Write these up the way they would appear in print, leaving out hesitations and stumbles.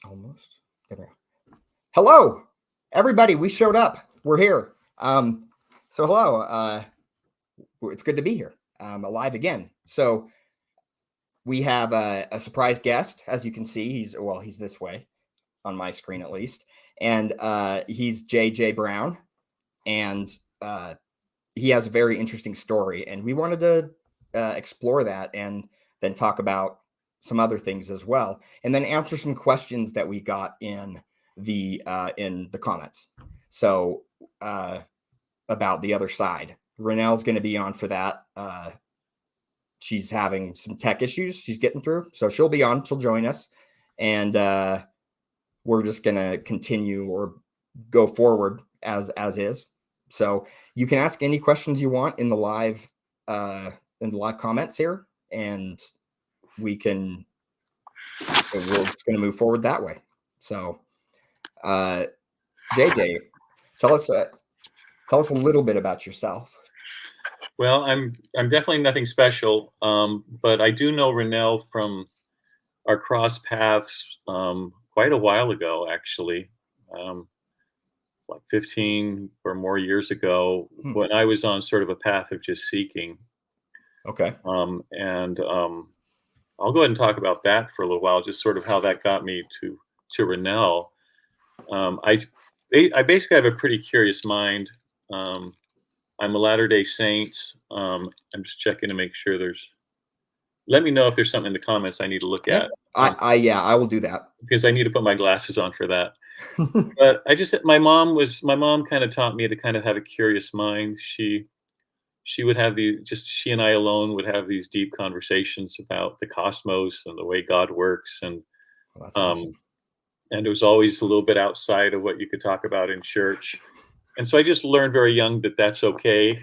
Almost. Hello, everybody. We showed up. We're here. So hello. It's good to be here. Alive again. So we have a surprise guest, as you can see. He's this way on my screen at least, and he's JJ Brown, and he has a very interesting story, and we wanted to explore that and then talk about some other things as well, and then answer some questions that we got in the comments. So about the other side, Ranelle's going to be on for that. She's having some tech issues she's getting through, so she'll be on. She'll join us, and we're just going to continue or go forward as is. So you can ask any questions you want in the live comments here, and we're just going to move forward that way. So, JJ, tell us a little bit about yourself. Well, I'm definitely nothing special, but I do know Ranelle from our cross paths quite a while ago, actually, like 15 or more years ago, when I was on sort of a path of just seeking. Okay. I'll go ahead and talk about that for a little while, just sort of how that got me to Ranelle. I basically have a pretty curious mind. I'm a Latter-day Saint. I'm just checking to make sure let me know if there's something in the comments I need to look at. I will do that. Because I need to put my glasses on for that. But my mom kind of taught me to kind of have a curious mind. She would have she and I alone would have these deep conversations about the cosmos and the way God works. And, that's awesome. And it was always a little bit outside of what you could talk about in church. And so I just learned very young that that's okay.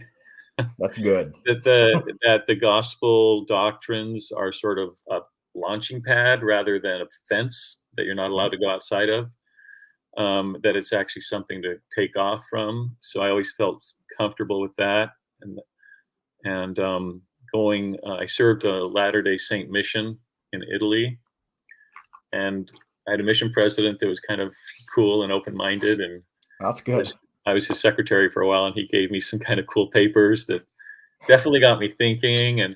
That's good. that the gospel doctrines are sort of a launching pad rather than a fence that you're not allowed to go outside of. That it's actually something to take off from. So I always felt comfortable with that. And I served a Latter-day Saint mission in Italy, and I had a mission president that was kind of cool and open-minded, and that's good. I was his secretary for a while, and he gave me some kind of cool papers that definitely got me thinking. And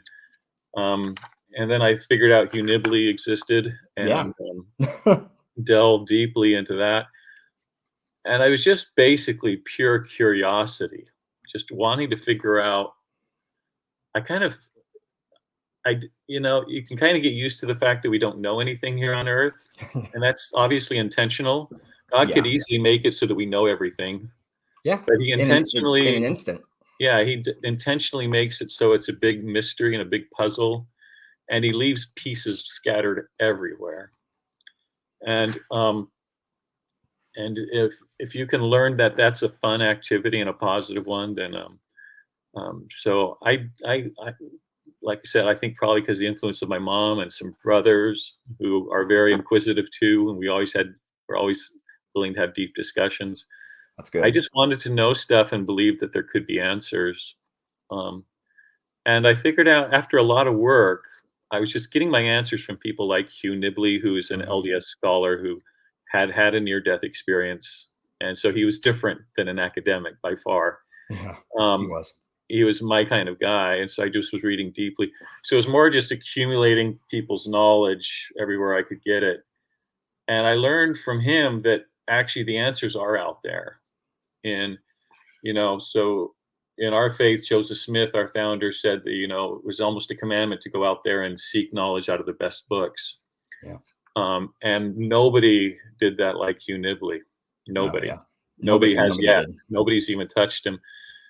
then I figured out Hugh Nibley existed, and delved deeply into that. And I was just basically pure curiosity, just wanting to figure out. You can kind of get used to the fact that we don't know anything here on Earth, and that's obviously intentional. God could easily make it so that we know everything. Yeah, but he intentionally, in an instant. Yeah, he intentionally makes it so it's a big mystery and a big puzzle, and he leaves pieces scattered everywhere. And if you can learn that that's a fun activity and a positive one, then so I like I said, I think probably because the influence of my mom and some brothers who are very inquisitive too, and we're always willing to have deep discussions. That's good. I just wanted to know stuff and believe that there could be answers. And I figured out after a lot of work, I was just getting my answers from people like Hugh Nibley, who is an LDS scholar who had a near-death experience. And so he was different than an academic by far. Yeah, he was my kind of guy. And so I just was reading deeply. So it was more just accumulating people's knowledge everywhere I could get it. And I learned from him that actually the answers are out there. And, so in our faith, Joseph Smith, our founder, said that, it was almost a commandment to go out there and seek knowledge out of the best books. Yeah. And nobody did that like Hugh Nibley. Nobody. Oh, yeah. Nobody has yet. Nobody's even touched him.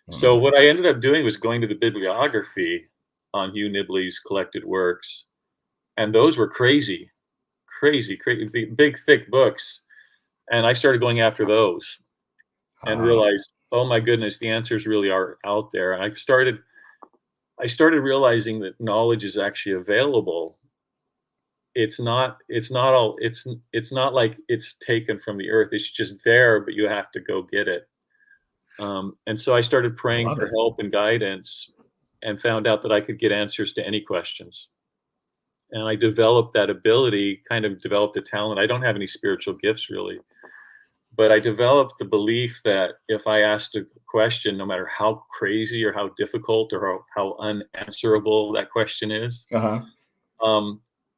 So what I ended up doing was going to the bibliography on Hugh Nibley's collected works. And those were crazy, big, thick books. And I started going after those and realized, oh my goodness, the answers really are out there. And I started realizing that knowledge is actually available. It's not like it's taken from the earth. It's just there, but you have to go get it. And so I started praying for help and guidance, and found out that I could get answers to any questions. and I developed that ability, kind of developed a talent. I don't have any spiritual gifts really, but I developed the belief that if I asked a question, no matter how crazy or how difficult or how unanswerable that question is, Uh-huh.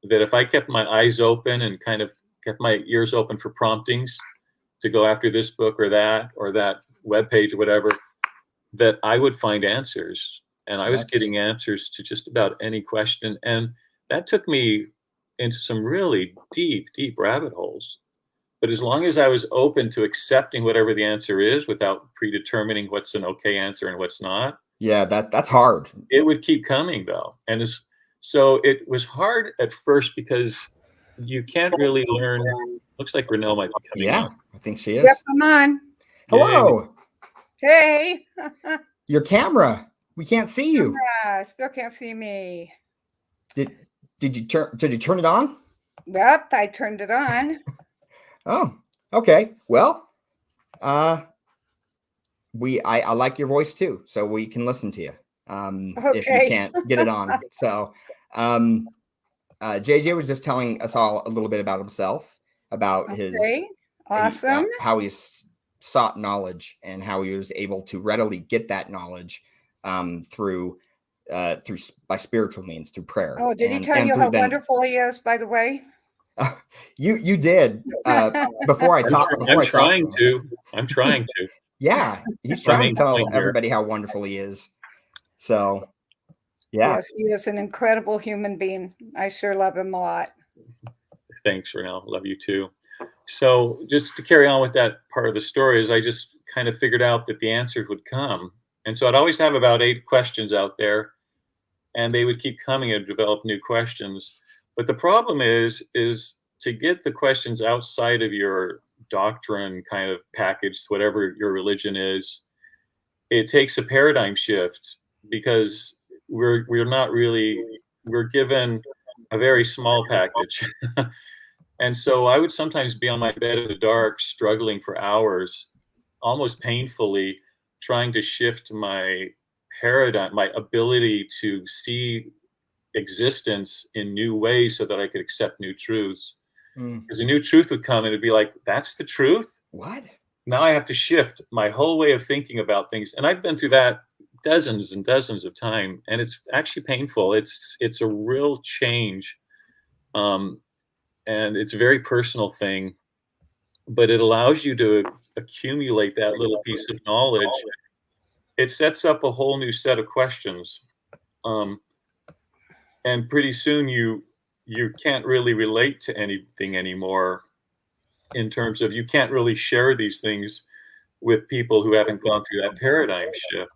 that if I kept my eyes open and kind of kept my ears open for promptings to go after this book or that webpage or whatever, that I would find answers. And I was That's getting answers to just about any question. And that took me into some really deep, deep rabbit holes. But as long as I was open to accepting whatever the answer is without predetermining what's an okay answer and what's not, yeah, that's hard. it would keep coming though. So it was hard at first because you can't really learn. Looks like Ranelle might be coming Yeah, on. I think she is. Yep, come on. Yay. Hello. Hey. Your camera. We can't see you. Still can't see me. Did you turn it on? Yep, I turned it on. Oh, okay. Well, I like your voice too, so we can listen to you. If you Okay. can't get it on. So, JJ was just telling us all a little bit about himself, about his Awesome. how he's sought knowledge and how he was able to readily get that knowledge through by spiritual means, through prayer. Oh, did he tell you how wonderful he is, by the way? You did before I talked. I'm trying to. Yeah, he's trying to tell everybody how wonderful he is. So, yeah. Yes, he is an incredible human being. I sure love him a lot. Thanks, Ranelle. Love you too. So just to carry on with that part of the story is I just kind of figured out that the answers would come. And so I'd always have about 8 questions out there, and they would keep coming and develop new questions. But the problem is to get the questions outside of your doctrine kind of package, whatever your religion is, it takes a paradigm shift because we're given a very small package. And so I would sometimes be on my bed in the dark, struggling for hours, almost painfully, trying to shift my paradigm, my ability to see existence in new ways so that I could accept new truths. Because a new truth would come and it'd be like, that's the truth? What? Now I have to shift my whole way of thinking about things. And I've been through that dozens and dozens of times, and it's actually painful. It's a real change. And it's a very personal thing, but it allows you to accumulate that little piece of knowledge. It sets up a whole new set of questions. And pretty soon you can't really relate to anything anymore in terms of you can't really share these things with people who haven't gone through that paradigm shift.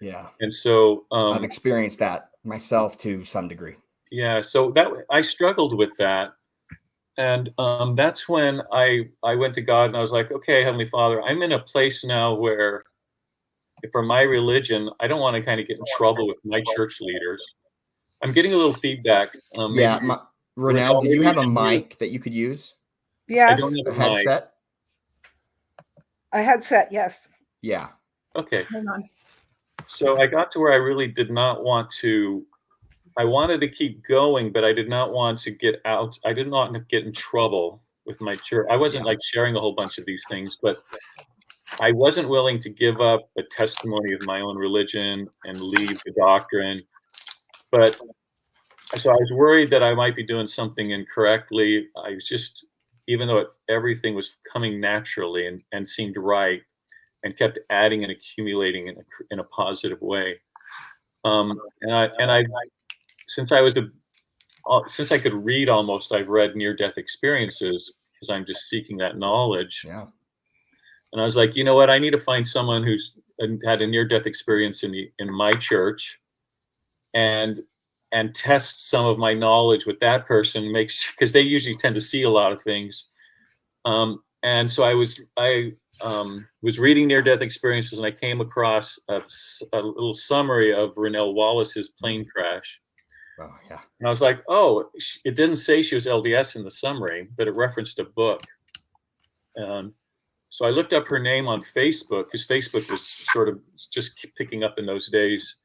Yeah. And so I've experienced that myself to some degree. Yeah. So that I struggled with that. And that's when I went to God and I was like, okay, Heavenly Father, I'm in a place now where for my religion, I don't want to kind of get in trouble with my church leaders. I'm getting a little feedback. Yeah. Ranelle, did you have a mic that you could use? Yes. I don't have A headset? A headset, yes. Yeah. Okay. Hang on. So I got to where I really did not want to. I wanted to keep going, but I did not want to get out. I didn't want to get in trouble with my church. I wasn't like sharing a whole bunch of these things, but I wasn't willing to give up a testimony of my own religion and leave the doctrine. But so I was worried that I might be doing something incorrectly. I was just, even though everything was coming naturally and seemed right and kept adding and accumulating in a positive way. Since I could read almost, I've read near-death experiences because I'm just seeking that knowledge. Yeah. And I was like, you know what? I need to find someone who's had a near-death experience in my church, and test some of my knowledge with that person. Because they usually tend to see a lot of things. And so I was reading near-death experiences, and I came across a little summary of Ranelle Wallace's plane crash. Oh, yeah. And I was like, oh, it didn't say she was LDS in the summary, but it referenced a book. So I looked up her name on Facebook, because Facebook was sort of just picking up in those days.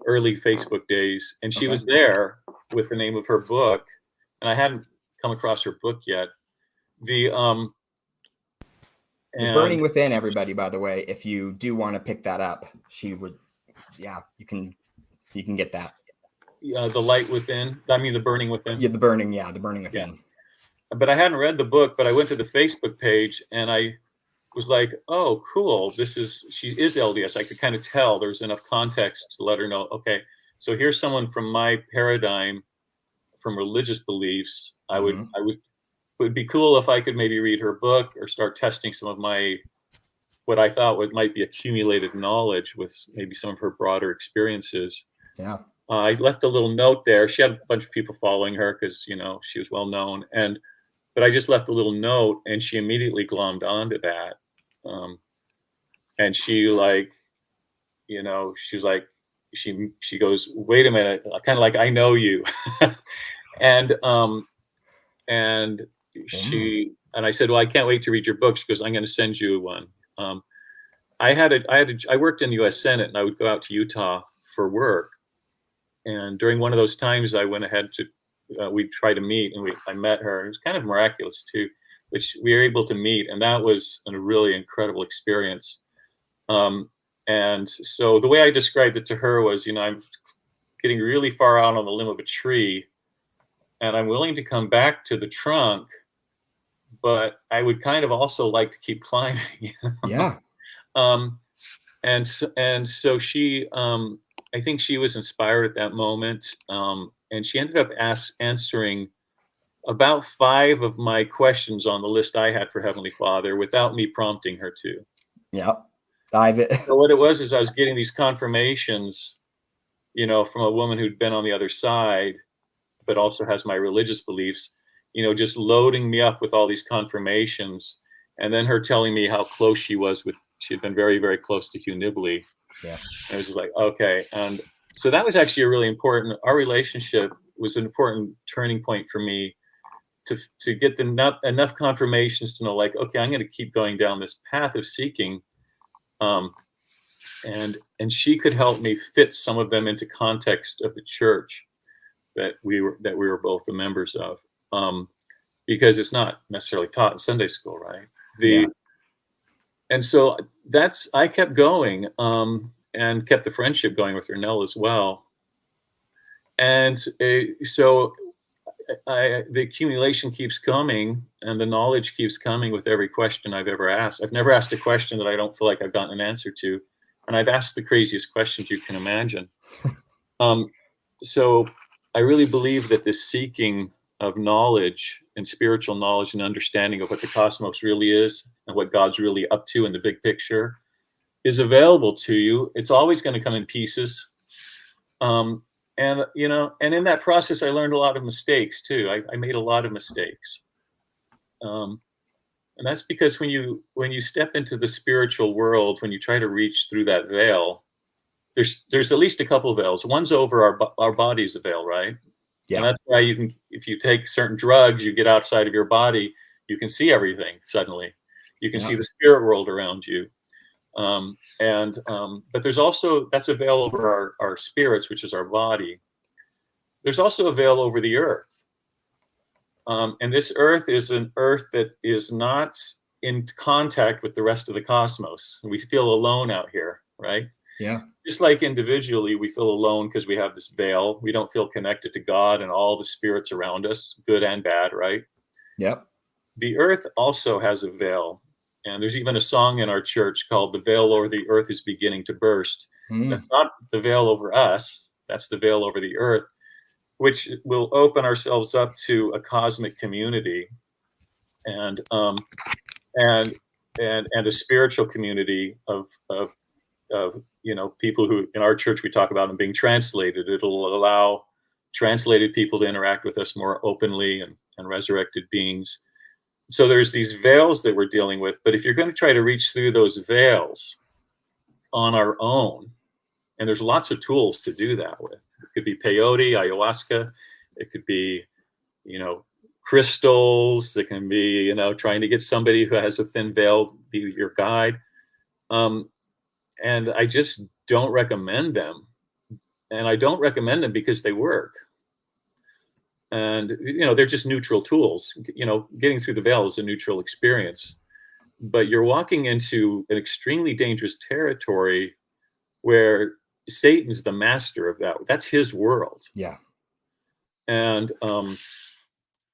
early Facebook days, and she Okay. was there with the name of her book, and I hadn't come across her book yet. The The Burning and Within, everybody, by the way, if you do want to pick that up, she would, yeah, you can get that. The Light Within. I mean, the Burning Within. Yeah, the Burning Within. Yeah. But I hadn't read the book, but I went to the Facebook page and I was like, oh, cool. She is LDS. I could kind of tell there was enough context to let her know, okay, so here's someone from my paradigm, from religious beliefs. Mhm. It would be cool if I could maybe read her book or start testing some of what I thought might be accumulated knowledge with maybe some of her broader experiences. Yeah. I left a little note there. She had a bunch of people following her because, she was well known. But I just left a little note and she immediately glommed onto that. And she she was like, she goes, wait a minute, kind of like, I know you. and and I said, well, I can't wait to read your book. She goes, I'm going to send you one. I worked in the U.S. Senate and I would go out to Utah for work. And during one of those times, I went ahead to, we tried to meet and I met her. It was kind of miraculous too, which we were able to meet. And that was a really incredible experience. And so the way I described it to her was, I'm getting really far out on the limb of a tree and I'm willing to come back to the trunk, but I would kind of also like to keep climbing. Yeah. And so she, I think she was inspired at that moment. And she ended up answering about 5 of my questions on the list I had for Heavenly Father without me prompting her to. Yeah. So what it was is I was getting these confirmations, from a woman who'd been on the other side, but also has my religious beliefs, just loading me up with all these confirmations. And then her telling me how close she had been very, very close to Hugh Nibley. Yeah. And it was like, okay. And so that was actually our relationship was an important turning point for me to get enough confirmations to know, like, okay, I'm going to keep going down this path of seeking. And she could help me fit some of them into context of the church that we were both the members of, because it's not necessarily taught in Sunday school, right? And so I kept going, and kept the friendship going with Ranelle as well. And so the accumulation keeps coming and the knowledge keeps coming with every question I've ever asked. I've never asked a question that I don't feel like I've gotten an answer to. And I've asked the craziest questions you can imagine. So I really believe that this seeking of knowledge and spiritual knowledge and understanding of what the cosmos really is and what God's really up to in the big picture is available to you. It's always going to come in pieces. And in that process, I learned a lot of mistakes too. I made a lot of mistakes. And that's because when you step into the spiritual world, when you try to reach through that veil, there's at least a couple of veils. One's over our body's a veil, right? Yeah. And that's why if you take certain drugs, you get outside of your body, you can see everything suddenly. You can see the spirit world around you. But there's also, that's a veil over our spirits, which is our body. There's also a veil over the earth. And this earth is an earth that is not in contact with the rest of the cosmos. We feel alone out here, right? Yeah. Just like individually, we feel alone because we have this veil. We don't feel connected to God and all the spirits around us, good and bad, right? Yep. The earth also has a veil. And there's even a song in our church called "The Veil Over the Earth is Beginning to Burst." That's not the veil over us. That's the veil over the earth, which will open ourselves up to a cosmic community and a spiritual community of people who in our church we talk about them being translated. It'll allow translated people to interact with us more openly and resurrected beings. So there's these veils that we're dealing with, but if you're going to try to reach through those veils on our own, and there's lots of tools to do that with. It could be peyote, ayahuasca. It could be, crystals. It can be, trying to get somebody who has a thin veil be your guide. And I just don't recommend them. and I don't recommend them because they work. And, they're just neutral tools. Getting through the veil is a neutral experience. But you're walking into an extremely dangerous territory where Satan's the master of that. That's his world. Yeah. And,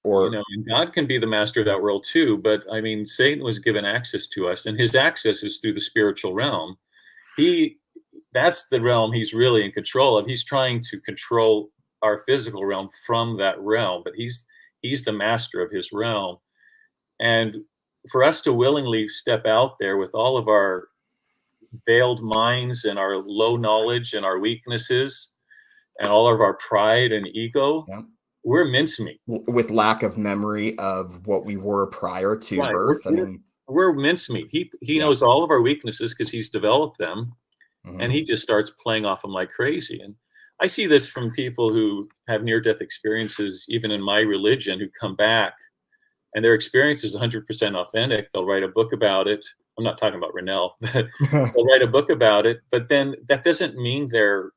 Or and God can be the master of that world too. But I mean, Satan was given access to us, and his access is through the spiritual realm. That's the realm he's really in control of. He's trying to control our physical realm from that realm, but he's the master of his realm. And for us to willingly step out there with all of our veiled minds and our low knowledge and our weaknesses and all of our pride and ego, yeah, we're mincemeat. with lack of memory of what we were prior to Right. birth. We're mincemeat. He knows all of our weaknesses because he's developed them, and he just starts playing off them like crazy. And I see this from people who have near-death experiences, even in my religion, who come back, and their experience is 100% authentic. They'll write a book about it. I'm not talking about Ranelle, but they'll write a book about it. But then that doesn't mean they're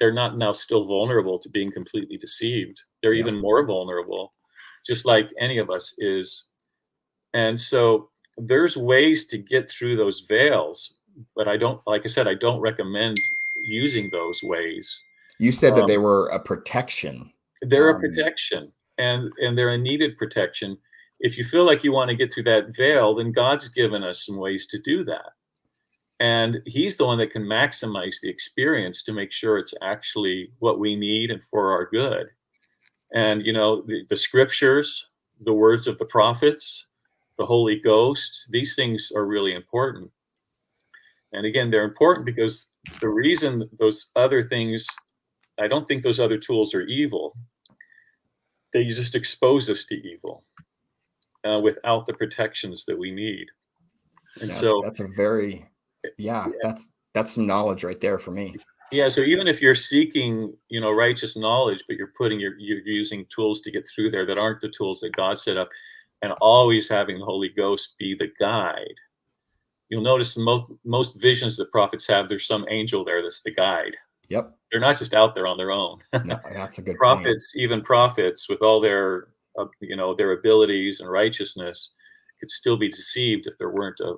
not now still vulnerable to being completely deceived. They're even more vulnerable, just like any of us is. And so there's ways to get through those veils, but like I said, I don't recommend using those ways. You said that they were a protection. They're a protection, and they're a needed protection. If you feel like you want to get through that veil, then God's given us some ways to do that. And he's the one that can maximize the experience to make sure it's actually what we need and for our good. And, the scriptures, the words of the prophets, the Holy Ghost, these things are really important. And again, they're important because the reason those other things, I don't think those other tools are evil. They just expose us to evil without the protections that we need. And so that's a very, that's some knowledge right there for me. Yeah. So even if you're seeking, righteous knowledge, but you're using tools to get through there that aren't the tools that God set up, and always having the Holy Ghost be the guide, you'll notice most visions that prophets have, there's some angel there that's the guide. Yep. They're not just out there on their own. No, that's a good prophets, point. Even prophets with all their, their abilities and righteousness could still be deceived if there weren't a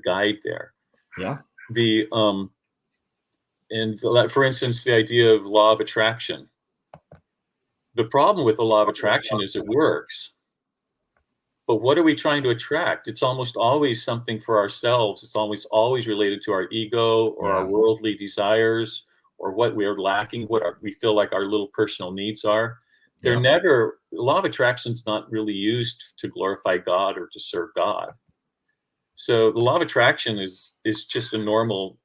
guide there. Yeah. For instance, the idea of law of attraction. The problem with the law of attraction is it works. But what are we trying to attract? It's almost always something for ourselves. It's always related to our ego or our worldly desires or what we're lacking, we feel like our little personal needs are. The law of attraction is not really used to glorify God or to serve God. So the law of attraction is just a normal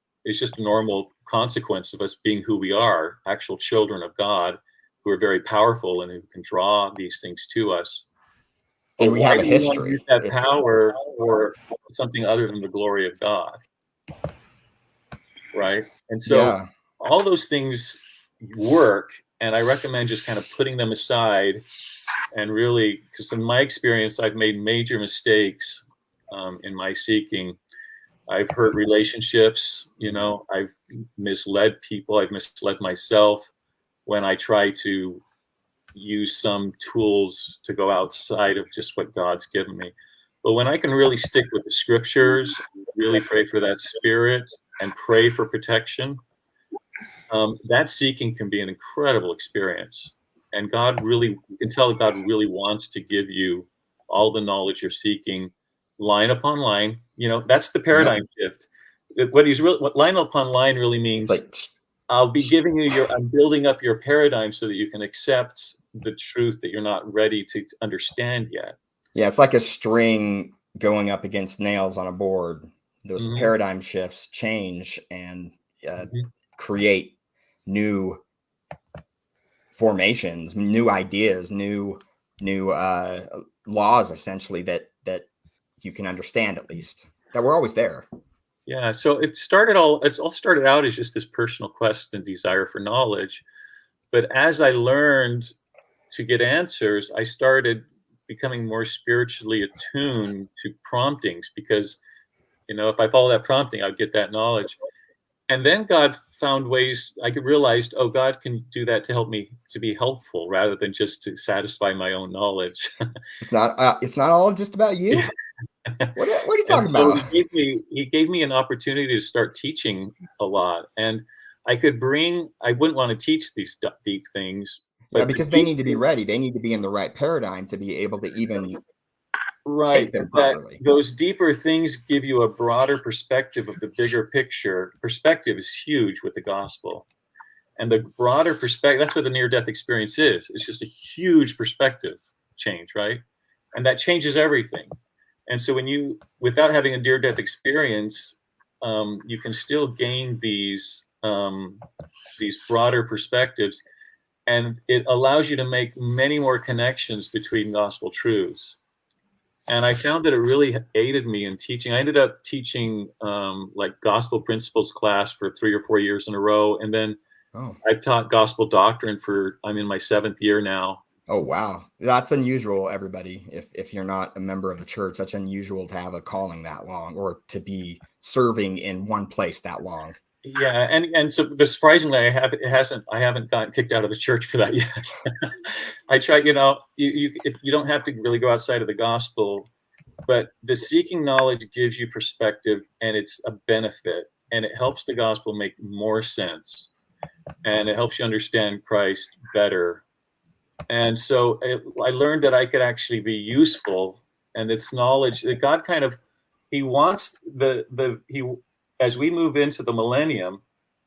consequence of us being who we are, actual children of God, who are very powerful and who can draw these things to us. And we have a history. Want to use that power for something other than the glory of God, right? And so all those things work, and I recommend just kind of putting them aside and really, because in my experience, I've made major mistakes in my seeking. I've hurt relationships, I've misled people, I've misled myself when I try to use some tools to go outside of just what God's given me. But when I can really stick with the scriptures, really pray for that spirit and pray for protection, that seeking can be an incredible experience. And you can tell God really wants to give you all the knowledge you're seeking, line upon line. That's the paradigm shift. What line upon line really means, I'll be giving you I'm building up your paradigm so that you can accept the truth that you're not ready to understand yet. Yeah, it's like a string going up against nails on a board. Those paradigm shifts change and create new formations, new ideas, new laws, essentially, that you can understand, at least, that were always there. Yeah, so it's all started out as just this personal quest and desire for knowledge. But as I learned to get answers, I started becoming more spiritually attuned to promptings, because, if I follow that prompting, I'll get that knowledge. And then God found ways I could realized, oh, God can do that to help me to be helpful rather than just to satisfy my own knowledge. It's not all just about you. Yeah. What are you And talking so about? he gave me an opportunity to start teaching a lot, and I wouldn't want to teach these deep things, Yeah, but the because they deep need to be things, ready. They need to be in the right paradigm to be able to even right, take them that properly. those deeper things give you a broader perspective of the bigger picture. Perspective is huge with the gospel. And the broader perspective, that's what the near-death experience is. It's just a huge perspective change, right? And that changes everything. And so without having a near-death experience, you can still gain these broader perspectives, and it allows you to make many more connections between gospel truths. And I found that it really aided me in teaching. I ended up teaching like gospel principles class for 3 or 4 years in a row, and then Oh. I've taught gospel doctrine I'm in my 7th year now. Oh, wow. That's unusual, everybody. If you're not a member of the church, that's unusual to have a calling that long or to be serving in one place that long. Yeah, and so surprisingly, I haven't gotten kicked out of the church for that yet. I try, you don't have to really go outside of the gospel, but the seeking knowledge gives you perspective, and it's a benefit, and it helps the gospel make more sense, and it helps you understand Christ better. And so I learned that I could actually be useful, and it's knowledge that God he wants as we move into the millennium,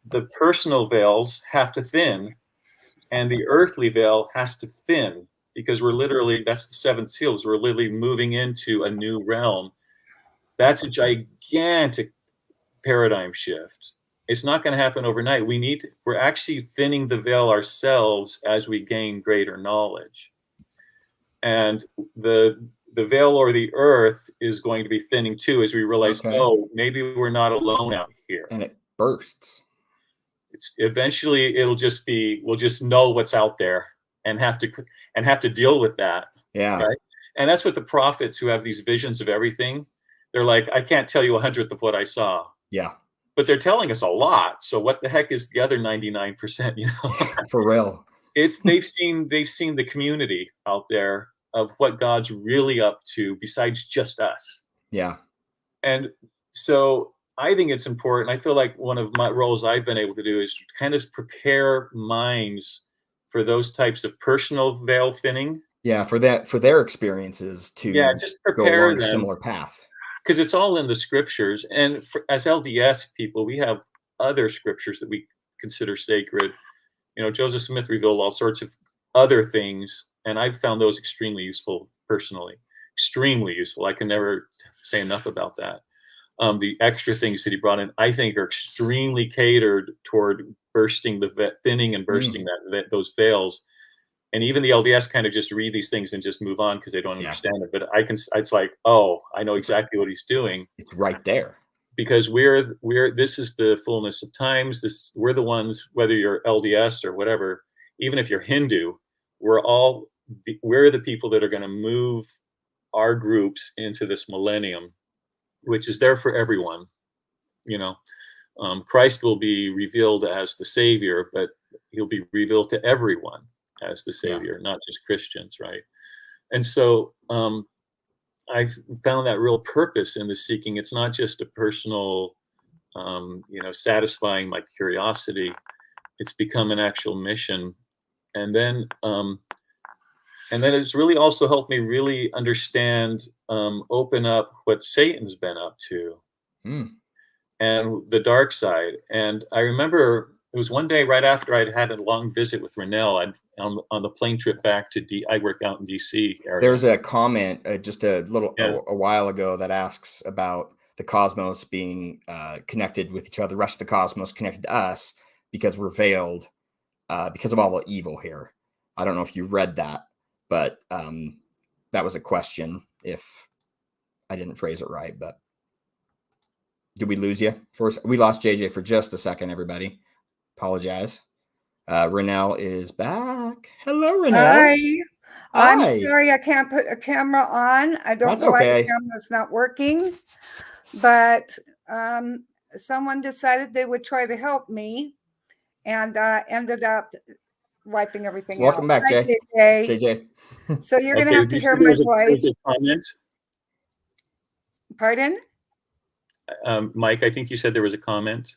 the personal veils have to thin, and the earthly veil has to thin, because that's the 7th seals. We're literally moving into a new realm. That's a gigantic paradigm shift. It's not going to happen overnight. We're actually thinning the veil ourselves as we gain greater knowledge. And the veil or the earth is going to be thinning too, as we realize, Okay. oh, maybe we're not alone out here. And it bursts. Eventually we'll just know what's out there and have to deal with that. Yeah. Right. And that's what the prophets who have these visions of everything, they're like, I can't tell you 100th of what I saw. Yeah. But they're telling us a lot. So what the heck is the other 99%, For real. They've seen the community out there of what God's really up to besides just us. Yeah. And so I think it's important. I feel like one of my roles I've been able to do is kind of prepare minds for those types of personal veil thinning. Yeah, for their experiences to just go prepare along a them, similar path. because it's all in the scriptures. And as LDS people, we have other scriptures that we consider sacred. Joseph Smith revealed all sorts of other things, and I've found those extremely useful personally. Extremely useful. I can never say enough about that. The extra things that he brought in, I think, are extremely catered toward bursting thinning and bursting those veils. And even the LDS kind of just read these things and just move on because they don't understand it. But it's like, oh, I know exactly what he's doing. It's right there. Because this is the fullness of times. We're the ones, whether you're LDS or whatever, even if you're Hindu, we're the people that are going to move our groups into this millennium, which is there for everyone. Christ will be revealed as the Savior, but he'll be revealed to everyone as the Savior, not just Christians, right? And so I've found that real purpose in the seeking. It's not just a personal, satisfying my curiosity. It's become an actual mission. And then it's really also helped me really understand, open up what Satan's been up to and the dark side. And I remember it was one day right after I'd had a long visit with Ranelle, on the plane trip back to I work out in DC area. There's a comment just a while ago that asks about the cosmos being connected with each other, the rest of the cosmos connected to us because we're veiled because of all the evil here. I don't know if you read that, but that was a question if I didn't phrase it right. But did we lose you? We lost JJ for just a second, everybody. Apologize. Ranelle is back. Hello, Ranelle. Hi. I'm sorry I can't put a camera on. I don't know why the camera's not working. But someone decided they would try to help me, and ended up wiping everything out. Welcome back, Hi, Jay. JJ. JJ. So you're going to Okay, have to you hear said there my was there voice. was a comment. Pardon? Mike, I think you said there was a comment.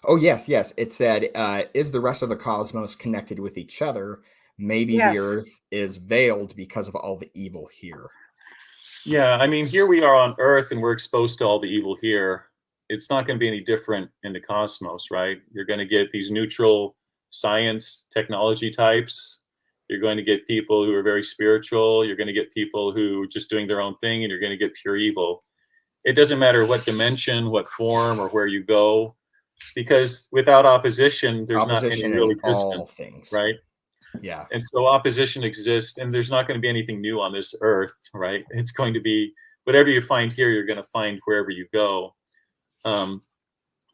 Oh, yes, yes. It said, is the rest of the cosmos connected with each other? Maybe the Yes. Earth is veiled because of all the evil here. Yeah, I mean, here we are on Earth and we're exposed to all the evil here. It's not going to be any different in the cosmos, right? You're going to get these neutral science technology types. You're going to get people who are very spiritual. You're going to get people who are just doing their own thing, and you're going to get pure evil. It doesn't matter what dimension, what form, or where you go, because without opposition, there's not any Opposition real in all existence, things. right? Yeah. And so opposition exists, and there's not going to be anything new on this earth, right? It's going to be whatever you find here, you're going to find wherever you go,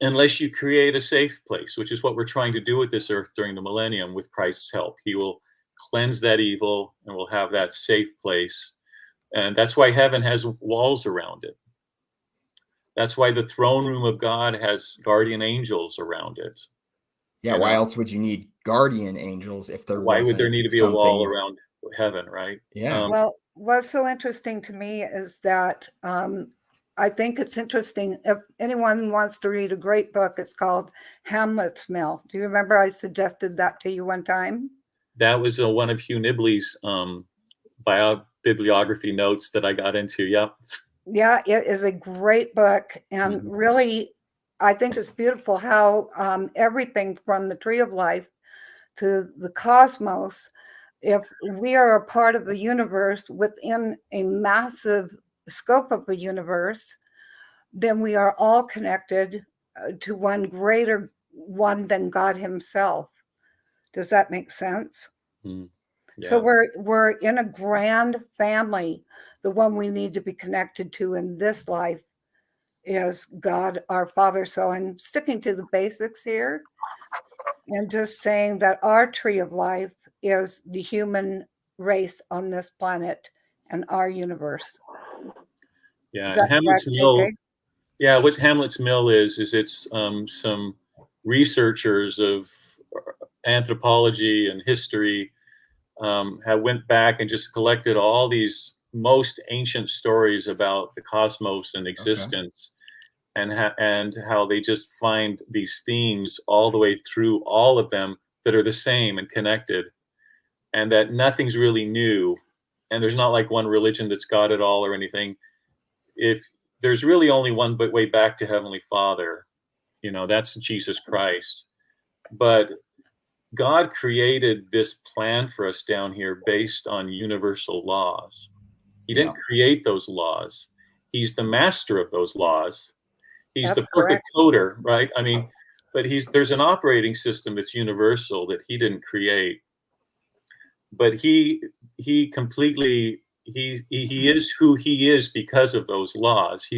unless you create a safe place, which is what we're trying to do with this earth during the millennium with Christ's help. He will cleanse that evil, and we'll have that safe place. And that's why heaven has walls around it. That's why the throne room of God has guardian angels around it. Yeah. You Why know? else would you need guardian angels if there Why would there wasn't need to be a wall something? around heaven, right? Yeah. Well, what's so interesting to me is that I think it's interesting. If anyone wants to read a great book, it's called Hamlet's Mill. Do you remember I suggested that to you one time? That was one of Hugh Nibley's bibliography notes that I got into. Yep. Yeah, it is a great book. And Mhm. really, I think it's beautiful how everything from the tree of life to the cosmos, if we are a part of a universe within a massive scope of a universe, then we are all connected to one greater one than God himself. Does that make sense? Mm, So yeah. we're in a grand family. The one we need to be connected to in this life is God our Father. So I'm sticking to the basics here and just saying that our tree of life is the human race on this planet and our universe. Yeah. Is And that Hamlet's correct, Mill, JJ? yeah, what Hamlet's Mill is it's some researchers of anthropology and history have went back and just collected all these most ancient stories about the cosmos and Okay. existence, and how they just find these themes all the way through all of them that are the same and connected, and that nothing's really new, and there's not like one religion that's got it all or anything. If there's really only one way back to Heavenly Father, that's Jesus Christ. But God created this plan for us down here based on universal laws. He Yeah. didn't create those laws. He's the master of those laws. He's the That's perfect correct. coder, right? I mean, but there's an operating system that's universal that he didn't create. But he completely he is who he is because of those laws.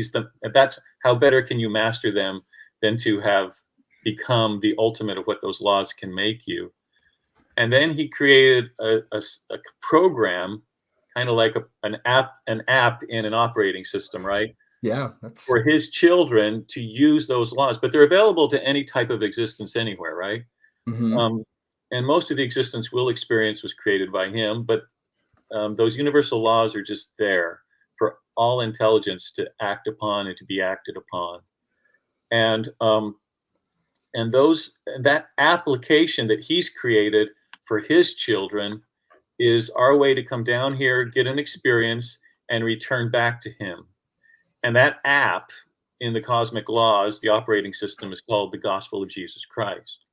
That's how better can you master them than to have become the ultimate of what those laws can make you. And then he created a program, kind of like an app in an operating system, right? Yeah. That's For his children to use those laws, but they're available to any type of existence anywhere, right? mhm. Um, and most of the existence we'll experience was created by him, but those universal laws are just there for all intelligence to act upon and to be acted upon. And that application that he's created for his children is our way to come down here, get an experience, and return back to him. And that app in the cosmic laws, the operating system, is called the Gospel of Jesus Christ.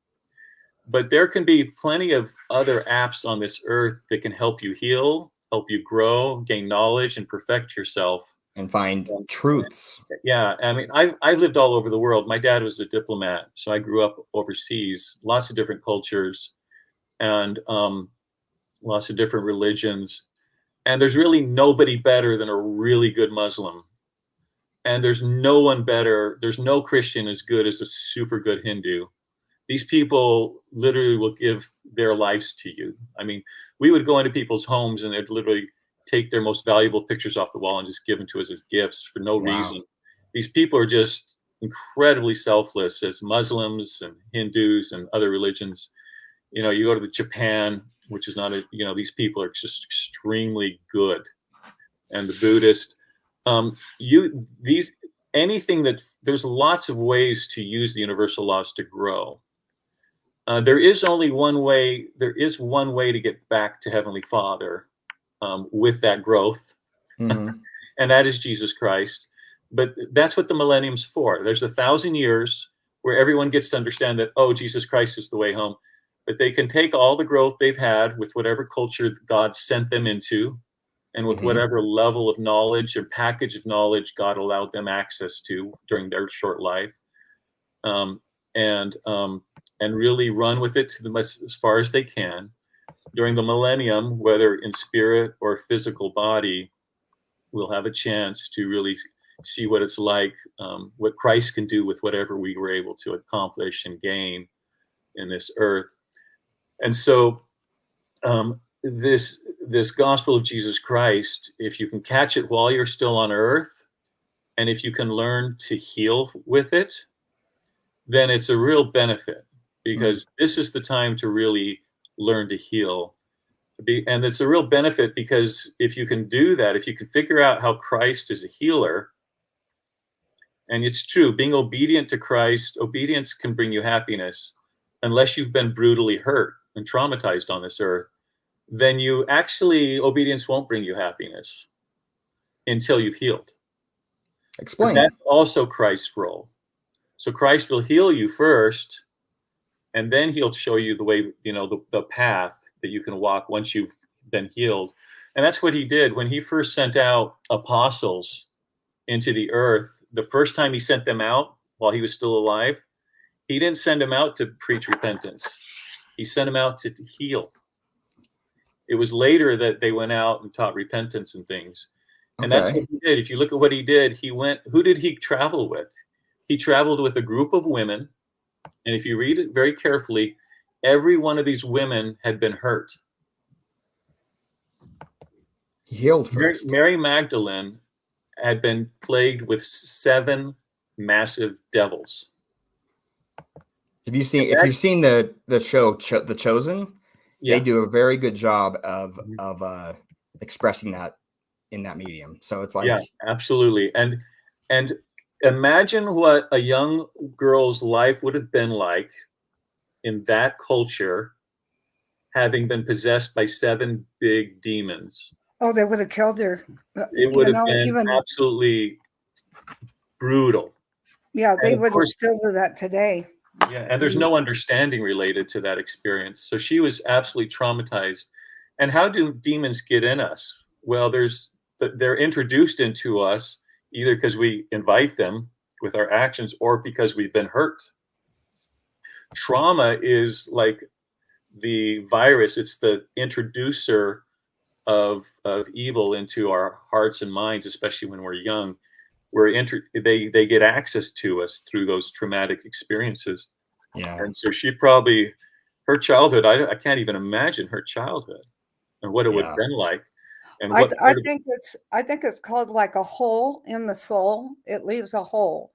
But there can be plenty of other apps on this earth that can help you heal, help you grow, gain knowledge, and perfect yourself. And find And, truths. yeah, I mean, I've lived all over the world. My dad was a diplomat, so I grew up overseas, lots of different cultures, and lots of different religions. And there's really nobody better than a really good Muslim. And there's no one better. There's no Christian as good as a super good Hindu. These people literally will give their lives to you. I mean, we would go into people's homes and they'd literally take their most valuable pictures off the wall and just give them to us as gifts for no Wow. reason. These people are just incredibly selfless as Muslims and Hindus and other religions. You know, you go to the Japan, which is not a, you know, these people are just extremely good. And the Buddhist, anything that, there's lots of ways to use the universal laws to grow. There is only one way, there is one way to get back to Heavenly Father with that growth, Mm-hmm. and that is Jesus Christ. But that's what the millennium's for. There's 1,000 years where everyone gets to understand that, oh, Jesus Christ is the way home. But they can take all the growth they've had with whatever culture God sent them into, and with Mm-hmm. whatever level of knowledge or package of knowledge God allowed them access to during their short life, and really run with it to as far as they can. During the millennium, whether in spirit or physical body, we'll have a chance to really see what it's like, what Christ can do with whatever we were able to accomplish and gain in this earth. And so this gospel of Jesus Christ, if you can catch it while you're still on earth, and if you can learn to heal with it, then it's a real benefit, because this is the time to really learn to heal. And it's a real benefit because if you can do that, if you can figure out how Christ is a healer, and it's true, being obedient to Christ, obedience can bring you happiness unless you've been brutally hurt and traumatized on this earth. Then obedience won't bring you happiness until you've healed. Explain. But that's also Christ's role. So Christ will heal you first, and then he'll show you the way, you know, the path that you can walk once you've been healed. And that's what he did when he first sent out apostles into the earth. The first time he sent them out while he was still alive, he didn't send them out to preach repentance. He sent them out to heal. It was later that they went out and taught repentance and things. And that's what he did. If you look at what he did, who did he travel with? He traveled with a group of women. And if you read it very carefully, every one of these women had been hurt. He healed first. Mary Magdalene had been plagued with 7 massive devils. If you've seen the show The Chosen, yeah. They do a very good job of expressing that in that medium. So it's like, yeah, absolutely. And imagine what a young girl's life would have been like in that culture, having been possessed by 7 big demons. Oh, they would have killed her. It would have been absolutely brutal. Yeah, they would still do that today. Yeah, and there's no understanding related to that experience. So she was absolutely traumatized. And how do demons get in us? Well, they're introduced into us either because we invite them with our actions or because we've been hurt. Trauma is like the virus. It's the introducer of evil into our hearts and minds, especially when we're young. They get access to us through those traumatic experiences. Yeah. And so her childhood, I can't even imagine her childhood and what it would have been like. And I think it's called like a hole in the soul. It leaves a hole.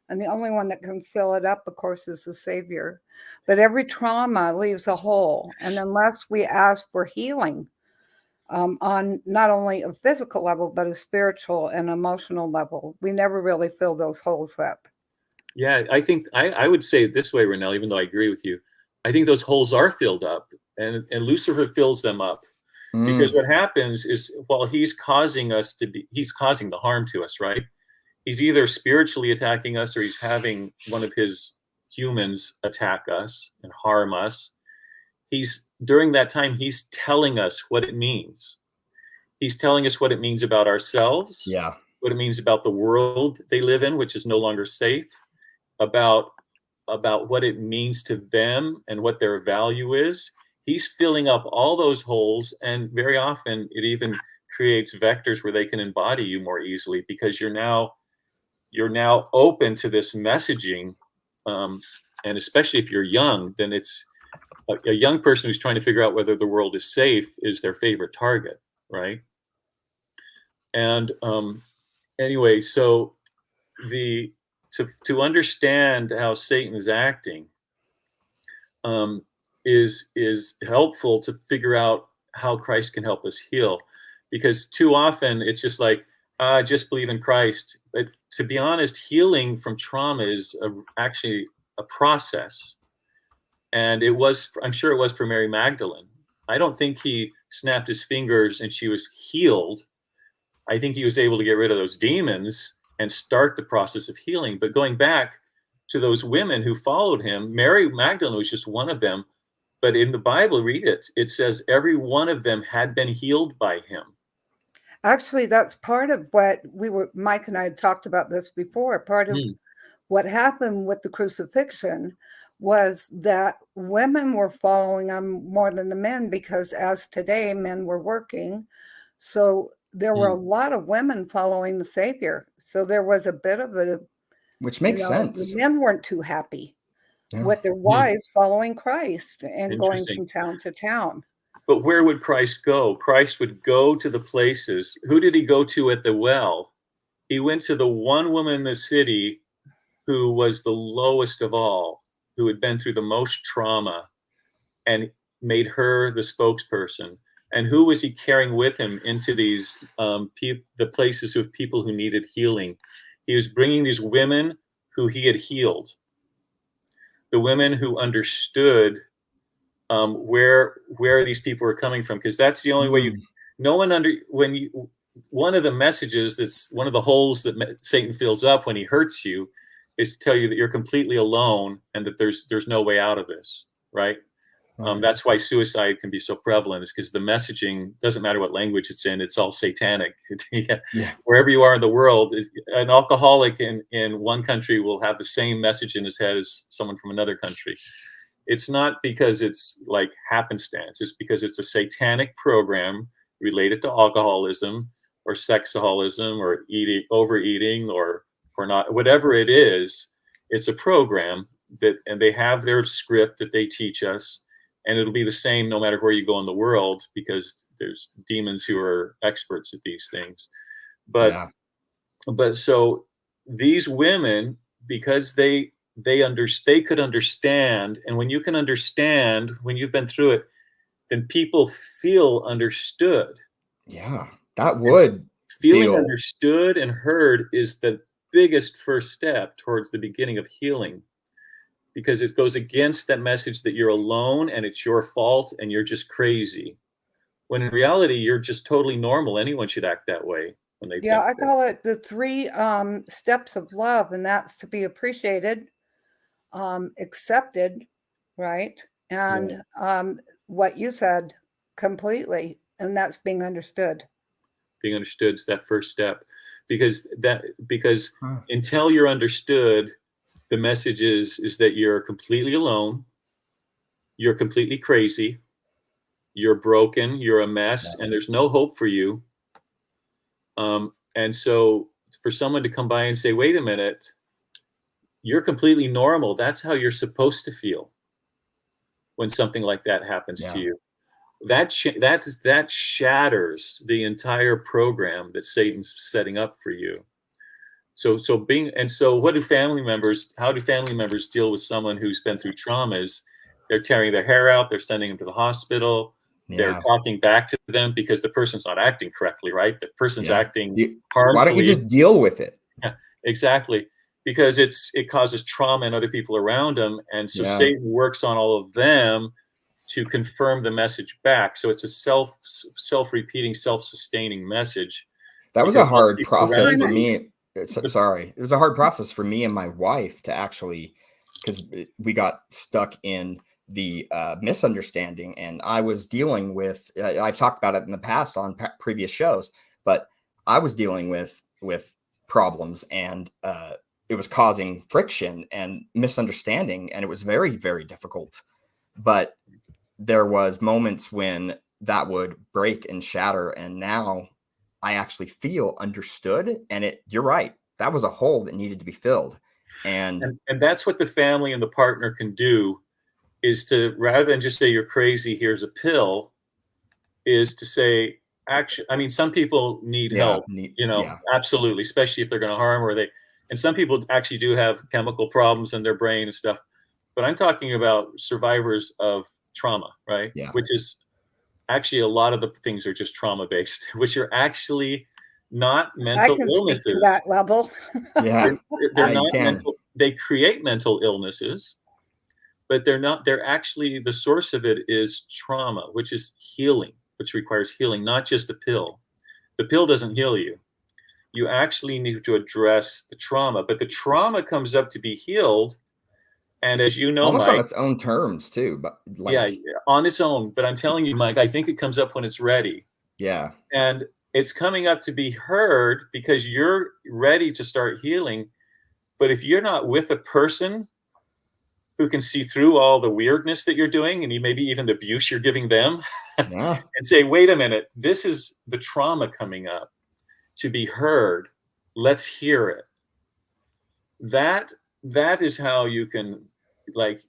And the only one that can fill it up, of course, is the Savior. But every trauma leaves a hole. And unless we ask for healing on not only a physical level, but a spiritual and emotional level, we never really fill those holes up. Yeah, I think I would say it this way, Ranelle, even though I agree with you. I think those holes are filled up, and Lucifer fills them up. Because what happens is, while he's causing the harm to us, right? He's either spiritually attacking us or he's having one of his humans attack us and harm us. During that time, he's telling us what it means. He's telling us what it means about ourselves, what it means about the world they live in, which is no longer safe, about what it means to them and what their value is. He's filling up all those holes, and very often it even creates vectors where they can embody you more easily, because you're now open to this messaging, and especially if you're young, then it's a young person who's trying to figure out whether the world is safe is their favorite target, right? And anyway, so to understand how Satan is acting is helpful to figure out how Christ can help us heal, because too often it's just like, just believe in Christ. But to be honest, healing from trauma is actually a process. And it was, I'm sure it was for Mary Magdalene. I don't think he snapped his fingers and she was healed. I think he was able to get rid of those demons and start the process of healing. But going back to those women who followed him, Mary Magdalene was just one of them. But in the Bible, read it, it says every one of them had been healed by him. Actually, that's part of what Mike and I had talked about this before. Part of what happened with the crucifixion was that women were following him more than the men, because as today, men were working. So there were a lot of women following the Savior. So there was a bit of a, which makes sense. The men weren't too happy with their wives following Christ and going from town to town. But where would Christ go? Christ would go to the places. Who did he go to at the well? He went to the one woman in the city who was the lowest of all, who had been through the most trauma, and made her the spokesperson. And who was he carrying with him into these the places of people who needed healing? He was bringing these women who he had healed, the women who understood where these people were coming from, because that's the only way one of the messages, that's one of the holes that Satan fills up when he hurts you, is to tell you that you're completely alone and that there's no way out of this, right? That's why suicide can be so prevalent, is because the messaging doesn't matter what language it's in, it's all satanic. Wherever you are in the world, an alcoholic in one country will have the same message in his head as someone from another country. It's not because it's like happenstance, it's because it's a satanic program related to alcoholism or sexaholism or overeating or not, whatever it is. It's a program and they have their script that they teach us. And it'll be the same no matter where you go in the world, because there's demons who are experts at these things. But so these women, because they could understand, and when you can understand, when you've been through it, then people feel understood. Yeah, that would feeling understood and heard is the biggest first step towards the beginning of healing. Because it goes against that message that you're alone and it's your fault and you're just crazy. When in reality, you're just totally normal. Anyone should act that way when they. Yeah, I call it the 3 steps of love, and that's to be appreciated, accepted, right? And what you said completely, and that's being understood. Being understood is that first step, because until you're understood, the message is that you're completely alone, you're completely crazy, you're broken, you're a mess, and there's no hope for you. And so for someone to come by and say, wait a minute, you're completely normal, that's how you're supposed to feel when something like that happens to you. That shatters the entire program that Satan's setting up for you. So how do family members deal with someone who's been through traumas? They're tearing their hair out, they're sending them to the hospital, they're talking back to them because the person's not acting correctly, right? The person's acting harmfully. Why don't you just deal with it? Yeah, exactly. Because it causes trauma in other people around them. And so Satan works on all of them to confirm the message back. So it's a self-repeating, self-sustaining message. That was a hard process for me. Sorry, it was a hard process for me and my wife to actually, because we got stuck in the misunderstanding, and I was dealing with, I've talked about it in the past on previous shows, but I was dealing with problems, and it was causing friction and misunderstanding, and it was very, very difficult. But there was moments when that would break and shatter, and now I actually feel understood. And you're right, that was a hole that needed to be filled. And that's what the family and the partner can do, is to, rather than just say you're crazy, here's a pill, is to say, actually, I mean, some people need help, absolutely, especially if they're going to harm, or And some people actually do have chemical problems in their brain and stuff. But I'm talking about survivors of trauma, right? Yeah. Which is actually a lot of the things are just trauma based, which are actually not I mental can speak to illnesses. that level. Yeah. They're Yeah, you not can. mental. They create mental illnesses, but they're not. They're actually the source of it is trauma, which is healing, which requires healing, not just a pill. The pill doesn't heal you. You actually need to address the trauma, but the trauma comes up to be healed. And as you know, Almost on Mike, its own terms too, but yeah, like, on its own. But I'm telling you, Mike, I think it comes up when it's ready. yeah. And it's coming up to be heard because you're ready to start healing. But if you're not with a person who can see through all the weirdness that you're doing and maybe even the abuse you're giving them Yeah. and say, wait a minute, this is the trauma coming up to be heard. Let's hear it. That is how you can like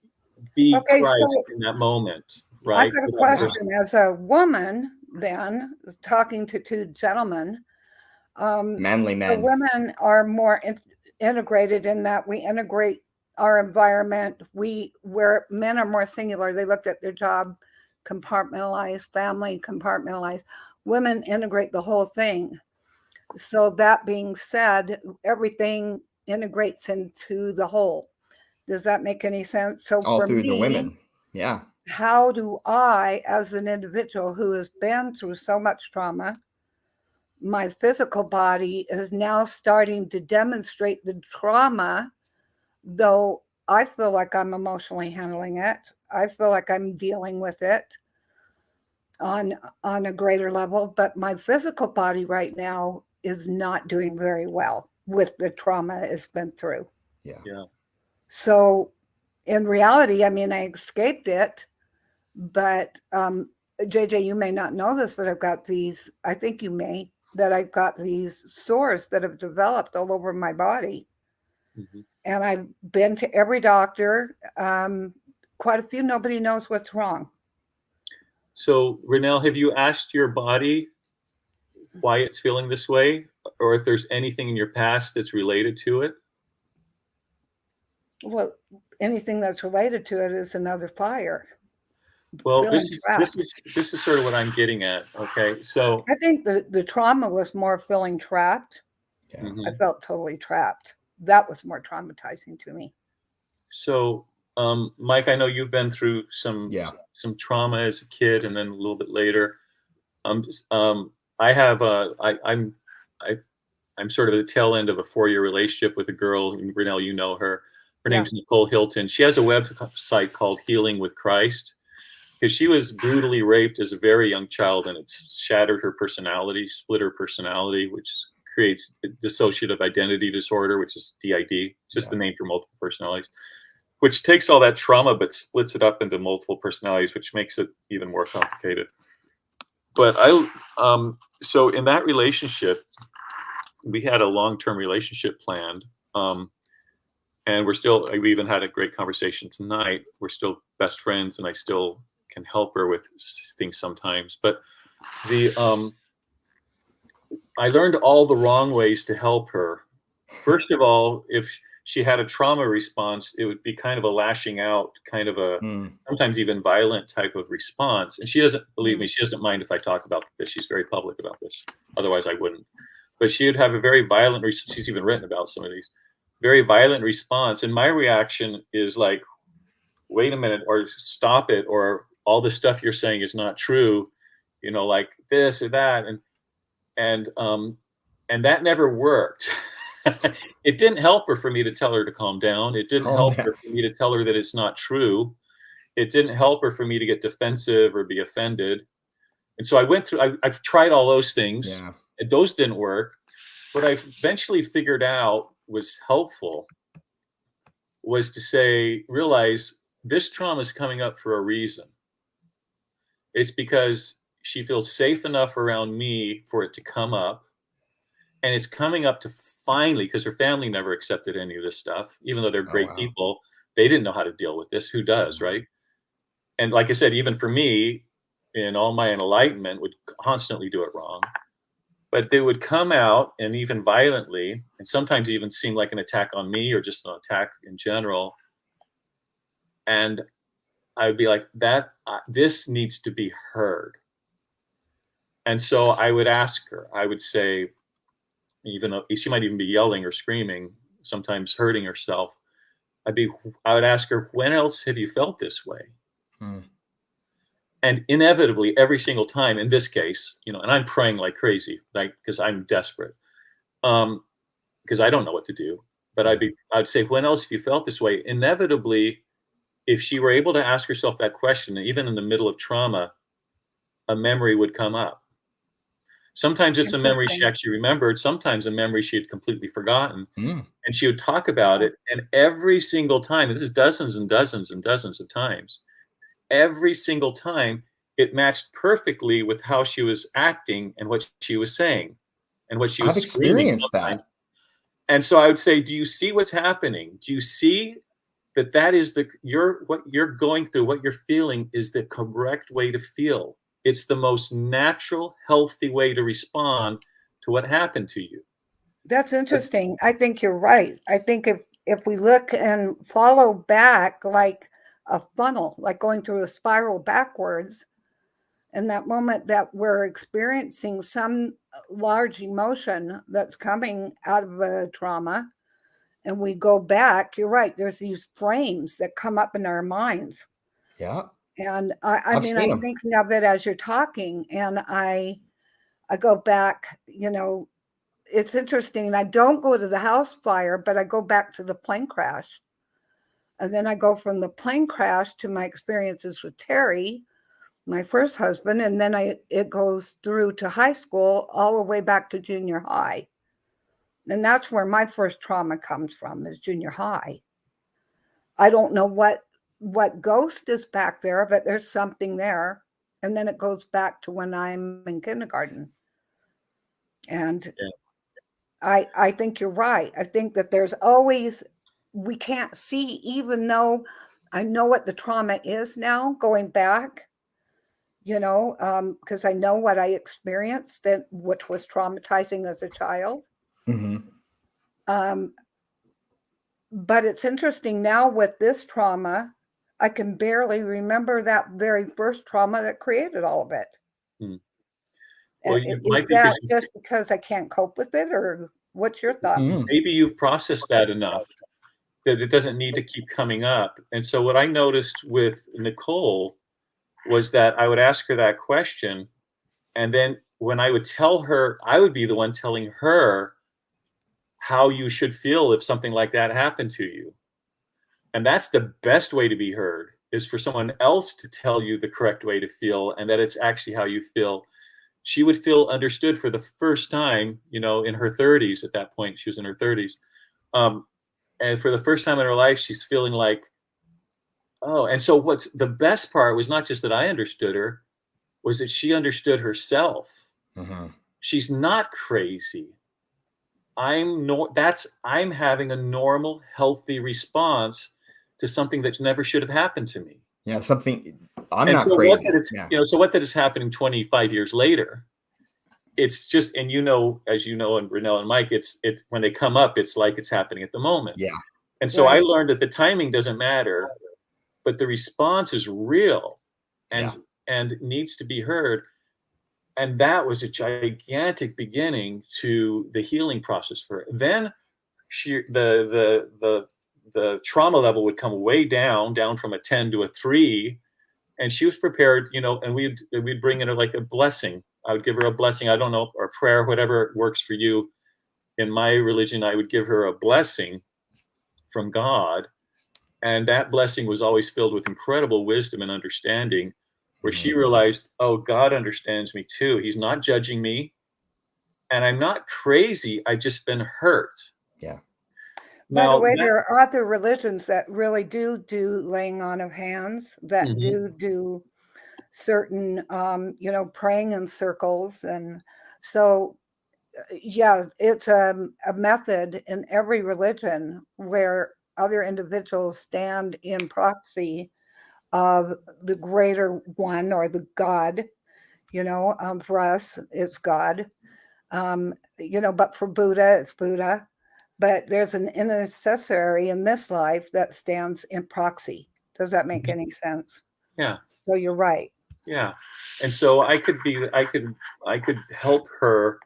be Okay, Christ so in that moment, I right? got a For that question. person. As a woman, then talking to two gentlemen, Manly the men. women are more integrated in that we integrate our environment. Where men are more singular, they looked at their job, compartmentalized, family compartmentalized. Women integrate the whole thing. So that being said, everything integrates into the whole. Does that make any sense? So All for through the me, women. Yeah. how do I, as an individual who has been through so much trauma, my physical body is now starting to demonstrate the trauma, though I feel like I'm emotionally handling it. I feel like I'm dealing with it on a greater level, but my physical body right now is not doing very well with the trauma it's been through. Yeah. Yeah. So in reality, I mean, I escaped it, but JJ, you may not know this, but I've got these, I think you may, that I've got these sores that have developed all over my body. Mhm. And I've been to every doctor, quite a few, nobody knows what's wrong. So, Ranelle, have you asked your body why it's feeling this way, or if there's anything in your past that's related to it? Well, anything that's related to it is another fire. Well, Feeling trapped. this is sort of what I'm getting at. Okay, so I think the trauma was more feeling trapped. Yeah. mhm. I felt totally trapped. That was more traumatizing to me. So, Mike, I know you've been through some Yeah. trauma as a kid, and then a little bit later. I have I'm sort of at the tail end of a 4-year relationship with a girl. Ranelle, you know her. Her Yeah. name's Nicole Hilton. She has a website called Healing with Christ because she was brutally raped as a very young child, and it's shattered her personality, split her personality, which creates dissociative identity disorder, which is DID, just Yeah. the name for multiple personalities, which takes all that trauma but splits it up into multiple personalities, which makes it even more complicated. But so in that relationship, we had a long-term relationship planned. And we even had a great conversation tonight. We're still best friends, and I still can help her with things sometimes. But I learned all the wrong ways to help her. First of all, if she had a trauma response, it would be kind of a lashing out, kind of a sometimes even violent type of response. And she doesn't, believe me, she doesn't mind if I talk about this. She's very public about this. Otherwise, I wouldn't. But she would have a very violent, she's even written about some of these, very violent response. And my reaction is like, wait a minute, or stop it, or all the stuff you're saying is not true, like this or that. And that never worked. It didn't help her for me to tell her to calm down. It didn't help her for me to tell her that it's not true. It didn't help her for me to get defensive or be offended. And so I've tried all those things. Yeah. And those didn't work. What I eventually figured out was helpful was to realize this trauma is coming up for a reason. It's because she feels safe enough around me for it to come up. And it's coming up to finally, because her family never accepted any of this stuff, even though they're great people, they didn't know how to deal with this. Who does, right? And like I said, even for me, in all my enlightenment, would constantly do it wrong. but they would come out and even violently, and sometimes even seem like an attack on me or just an attack in general. And I would be like, that this needs to be heard. And so I would ask her, I would say, even though she might even be yelling or screaming, sometimes hurting herself, I would ask her, when else have you felt this way? Hmm. And inevitably, every single time, in this case, and I'm praying like crazy, like, because I'm desperate, because I don't know what to do. But I'd say, when else have you felt this way? Inevitably, if she were able to ask herself that question, even in the middle of trauma, a memory would come up. Sometimes it's a memory she Interesting. actually remembered. Sometimes a memory she had completely forgotten. Hmm. And she would talk about it. And every single time, and this is dozens and dozens and dozens of times, every single time it matched perfectly with how she was acting and what she was saying and what she was I've screaming experienced that. sometimes. And so I would say, do you see what's happening? Do you see that is what you're going through, what you're feeling is the correct way to feel? It's the most natural, healthy way to respond to what happened to you. That's interesting. I think you're right. I think if we look and follow back like a funnel, like going through a spiral backwards, in that moment that we're experiencing some large emotion that's coming out of a trauma, and we go back, you're right, there's these frames that come up in our minds. Yeah. And I I've mean, seen I'm 'em. thinking of it as you're talking, and I go back, it's interesting. I don't go to the house fire, but I go back to the plane crash. And then I go from the plane crash to my experiences with Terry, my first husband, and then it goes through to high school, all the way back to junior high. And that's where my first trauma comes from, is junior high. I don't know what ghost is back there, but there's something there. And then it goes back to when I'm in kindergarten. And Yeah. I think you're right. I think that there's always, we can't see, even though I know what the trauma is now, going back, because I know what I experienced, and which was traumatizing as a child. Hmm. Um, but it's interesting now with this trauma, I can barely remember that very first trauma that created all of it. Hmm. Well, you Is might be that because just because I can't cope with it, or what's your thought? Hmm. maybe you've processed that enough that it doesn't need to keep coming up. And so what I noticed with Nicole was that I would ask her that question, and then when I would tell her, I would be the one telling her how you should feel if something like that happened to you. And that's the best way to be heard, is for someone else to tell you the correct way to feel and that it's actually how you feel. She would feel understood for the first time, in her 30s. At that point, she was in her 30s. Um, and for the first time in her life, she's feeling like, oh, and so what's the best part was not just that I understood her, was that she understood herself. Hmm. She's not crazy. I'm having a normal, healthy response to something that never should have happened to me. Yeah. Something. I'm And not so what crazy. that is, Yeah. so what that is happening 25 years later, it's just, and as you know, and Ranelle and Mike, it's when they come up, it's like it's happening at the moment. Yeah. And so I Right. learned that the timing doesn't matter, but the response is real Yeah. and needs to be heard. And that was a gigantic beginning to the healing process for her. Then the trauma level would come way down from a 10 to a 3, and she was prepared, and we'd bring in like a blessing. I would give her a blessing. I don't know, or prayer, whatever works for you. In my religion, I would give her a blessing from God, and that blessing was always filled with incredible wisdom and understanding, where she Hmm. realized, oh, God understands me too. He's not judging me, and I'm not crazy. I've just been hurt. Yeah. By the Now way, that there are other religions that really do laying on of hands, that Mhm. do certain, praying in circles. And so, yeah, it's a method in every religion where other individuals stand in proxy of the greater one, or the God. For us, it's God. But for Buddha, it's Buddha. But there's an intercessory in this life that stands in proxy. Does that make any sense? Yeah. So you're right. Yeah. And so I could help her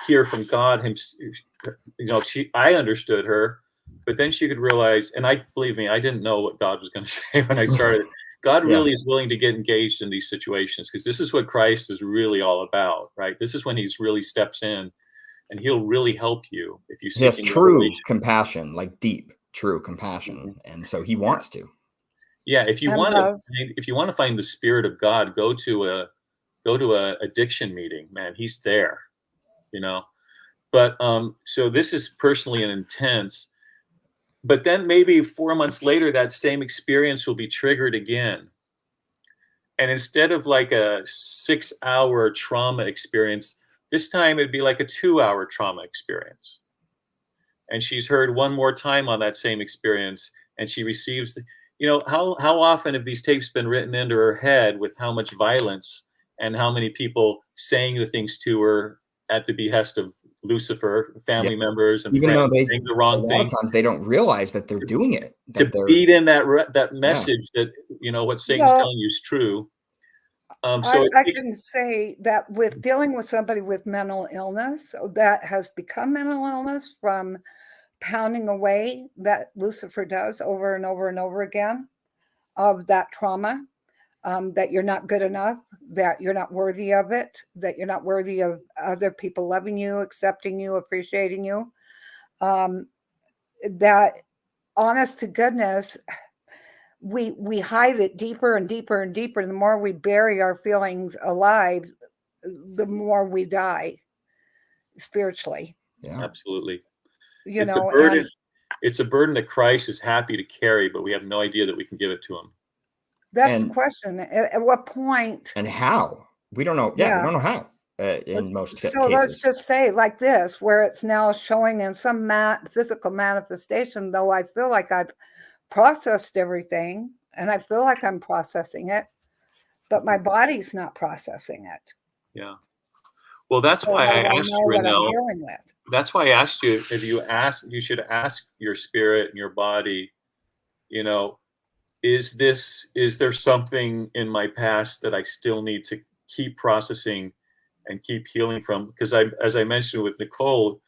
hear from God. I understood her, but then she could realize, and believe me, I didn't know what God was going to say when I started. God really is willing to get engaged in these situations, because this is what Christ is really all about, right? This is when he's really steps in, and he'll really help you if you He has seek true compassion, like deep, true compassion. And so he wants to. Yeah. If you want to find the Spirit of God, go to a addiction meeting, man. He's there, But so this is personally an intense. But then maybe 4 months later, that same experience will be triggered again. And instead of like a 6-hour trauma experience, this time it'd be like a 2-hour trauma experience. And she's heard one more time on that same experience, and she receives, how often have these tapes been written into her head with how much violence and how many people saying the things to her at the behest of Lucifer, family members and even friends, though they saying the wrong thing. A lot of times they don't realize that they're doing it. To feed in that message that, what Satan's telling you is true. So I can say that with dealing with somebody with mental illness that has become mental illness from pounding away that Lucifer does over and over and over again of that trauma, that you're not good enough, that you're not worthy of it, that you're not worthy of other people loving you, accepting you, appreciating you, that honest to goodness, we hide it deeper and deeper and deeper. The more we bury our feelings alive, the more we die spiritually. Yeah, absolutely. It's a burden. It's a burden that Christ is happy to carry, but we have no idea that we can give it to him. That's the question. At what point? And how? We don't know. Yeah, we don't know how in most cases. So let's just say like this, where it's now showing in some physical manifestation, though I feel like I've processed everything and I feel like I'm processing it, but my body's not processing it. Yeah. Well, that's why I asked Ranelle. That's why I asked you, you should ask your spirit and your body, is there something in my past that I still need to keep processing and keep healing from? Because as I mentioned with Nicole,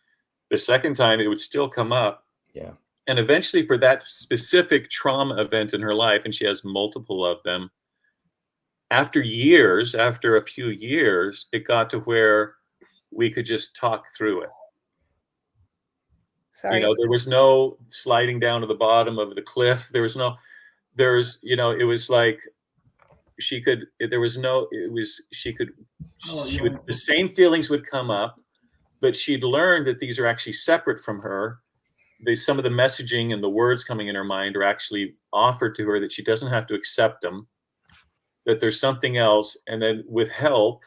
the second time it would still come up. Yeah. And eventually for that specific trauma event in her life, and she has multiple of them, after a few years, it got to where we could just talk through it. Sorry. There was no sliding down to the bottom of the cliff. It was like the same feelings would come up, but she'd learned that these are actually separate from her. Some of the messaging and the words coming in her mind are actually offered to her, that she doesn't have to accept them, that there's something else. And then with help,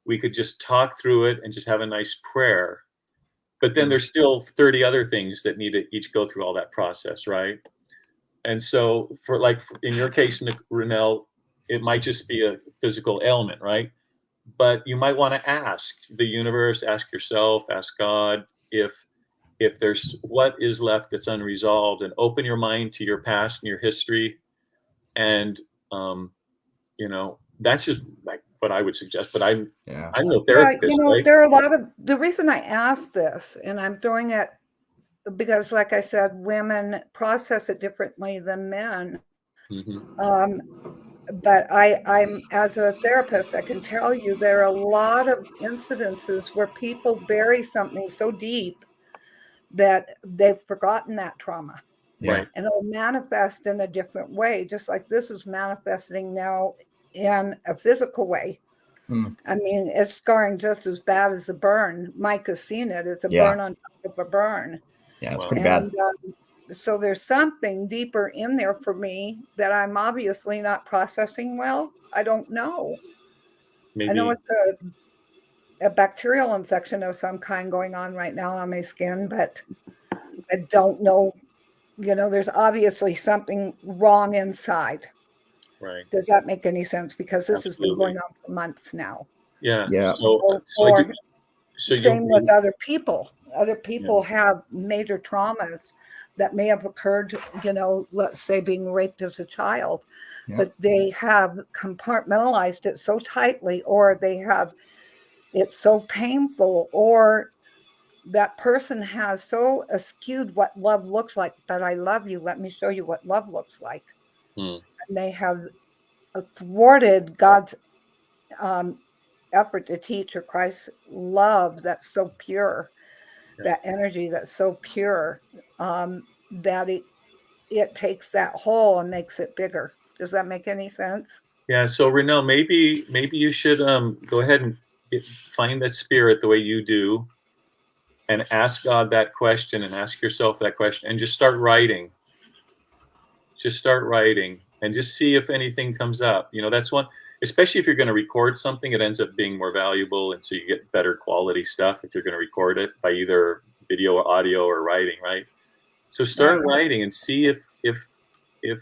we could just talk through it and just have a nice prayer. But then there's still 30 other things that need to each go through all that process, right? And so in your case, Ranelle, it might just be a physical ailment, right? But you might want to ask the universe, ask yourself, ask God if there's what is left that's unresolved, and open your mind to your past and your history. And, that's just like what I would suggest, but I'm no therapist. Right? There are a lot of, the reason I asked this, and I'm doing it because, like I said, women process it differently than men. Mm-hmm. But I'm, as a therapist, I can tell you there are a lot of incidences where people bury something so deep that they've forgotten that trauma. Right. And it'll manifest in a different way, just like this is manifesting now in a physical way. I mean, it's scarring just as bad as the burn. Mike has seen it. It's a burn on top of a burn. Yeah, it's pretty bad. So there's something deeper in there for me that I'm obviously not processing well. I don't know. Maybe. I know it's a bacterial infection of some kind going on right now on my skin, but I don't know. There's obviously something wrong inside. Right. Does that make any sense? Because this has been going on for months now. Yeah. Yeah. So Same you, with other people. Other people have major traumas that may have occurred, let's say being raped as a child, but they have compartmentalized it so tightly, or it's so painful, or that person has so eschewed what love looks like, that I love you, let me show you what love looks like. And they have thwarted God's effort to teach, or Christ's love that's so pure, that energy that's so pure, that it takes that hole and makes it bigger. Does that make any sense? yeah. So Ranelle, maybe you should go ahead and find that spirit the way you do, and ask God that question, and ask yourself that question, and just start writing. Just start writing, and just see if anything comes up. That's one. Especially if you're going to record something, it ends up being more valuable, and so you get better quality stuff if you're going to record it by either video or audio or writing, right? So start writing and see if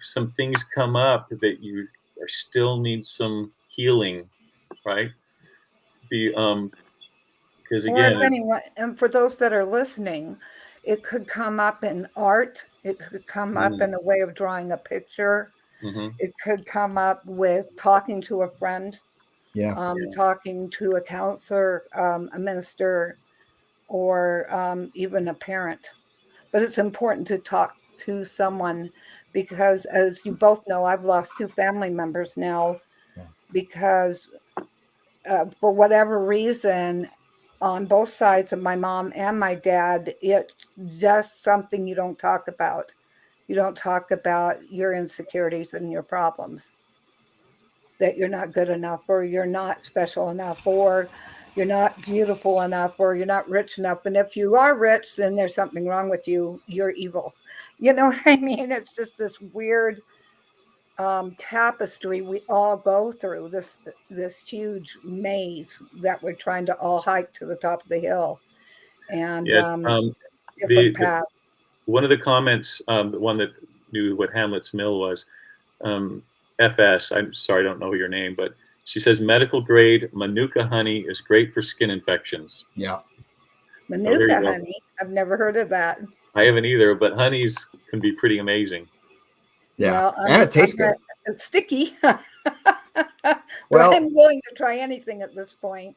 some things come up that you are still need some healing, right? Because Or if again, anyone, and for those that are listening, it could come up in art. It could come up in a way of drawing a picture. It could come up with talking to a friend, talking to a counselor, a minister, or even a parent. But it's important to talk to someone, because, as you both know, I've lost 2 family members now because, for whatever reason, on both sides of my mom and my dad, it's just something you don't talk about. You don't talk about your insecurities and your problems, that you're not good enough, or you're not special enough, or you're not beautiful enough, or you're not rich enough. And if you are rich, then there's something wrong with you. You're evil. You know what I mean? It's just this weird tapestry we all go through, this huge maze that we're trying to all hike to the top of the hill, and yes, different paths. one of the comments, the one that knew what Hamlet's Mill was, FS. I'm sorry, I don't know your name, but she says medical grade Manuka honey is great for skin infections. Yeah. So there you Manuka go. honey. I've never heard of that. I haven't either, but honeys can be pretty amazing. Yeah. Well, And it tastes good. It's sticky, but Well, I'm willing to try anything at this point,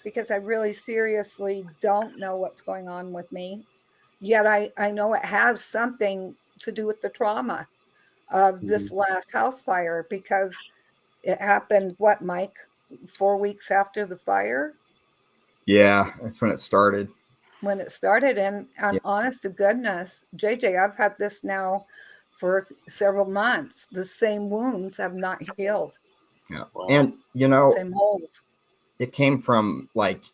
because I really seriously don't know what's going on with me. Yet I know it has something to do with the trauma of this last house fire, because it happened, what, Mike, 4 weeks after the fire? yeah, that's when it started. When it started. And honest to goodness, JJ, I've had this now for several months. The same wounds have not healed. Yeah. Wow. And, Same holes. it came from like,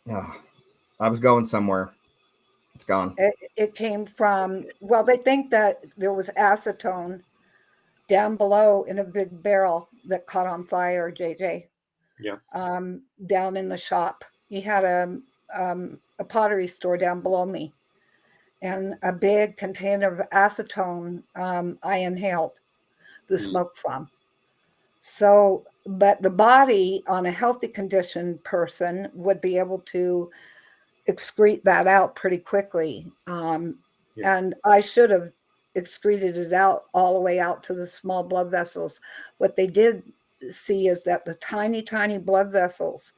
I was going somewhere. It's gone. It came from, well, they think that there was acetone down below in a big barrel that caught on fire, JJ. Yeah. Down in the shop. He had a pottery store down below me, and a big container of acetone I inhaled the smoke from. So, but the body on a healthy conditioned person would be able to excrete that out pretty quickly. And I should have excreted it out all the way out to the small blood vessels. What they did see is that the tiny, tiny blood vessels,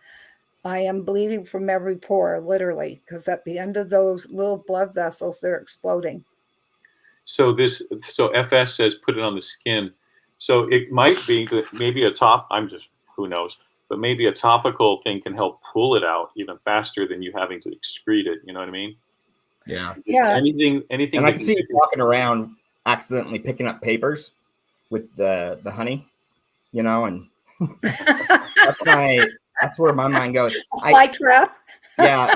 I am bleeding from every pore, literally, because at the end of those little blood vessels, they're exploding. So FS says put it on the skin. So it might be that maybe who knows, but maybe a topical thing can help pull it out even faster than you having to excrete it. You know what I mean? Yeah. Yeah. Anything. And I can see you walking around accidentally picking up papers with the honey, and that's where my mind goes. Fly trap. Yeah.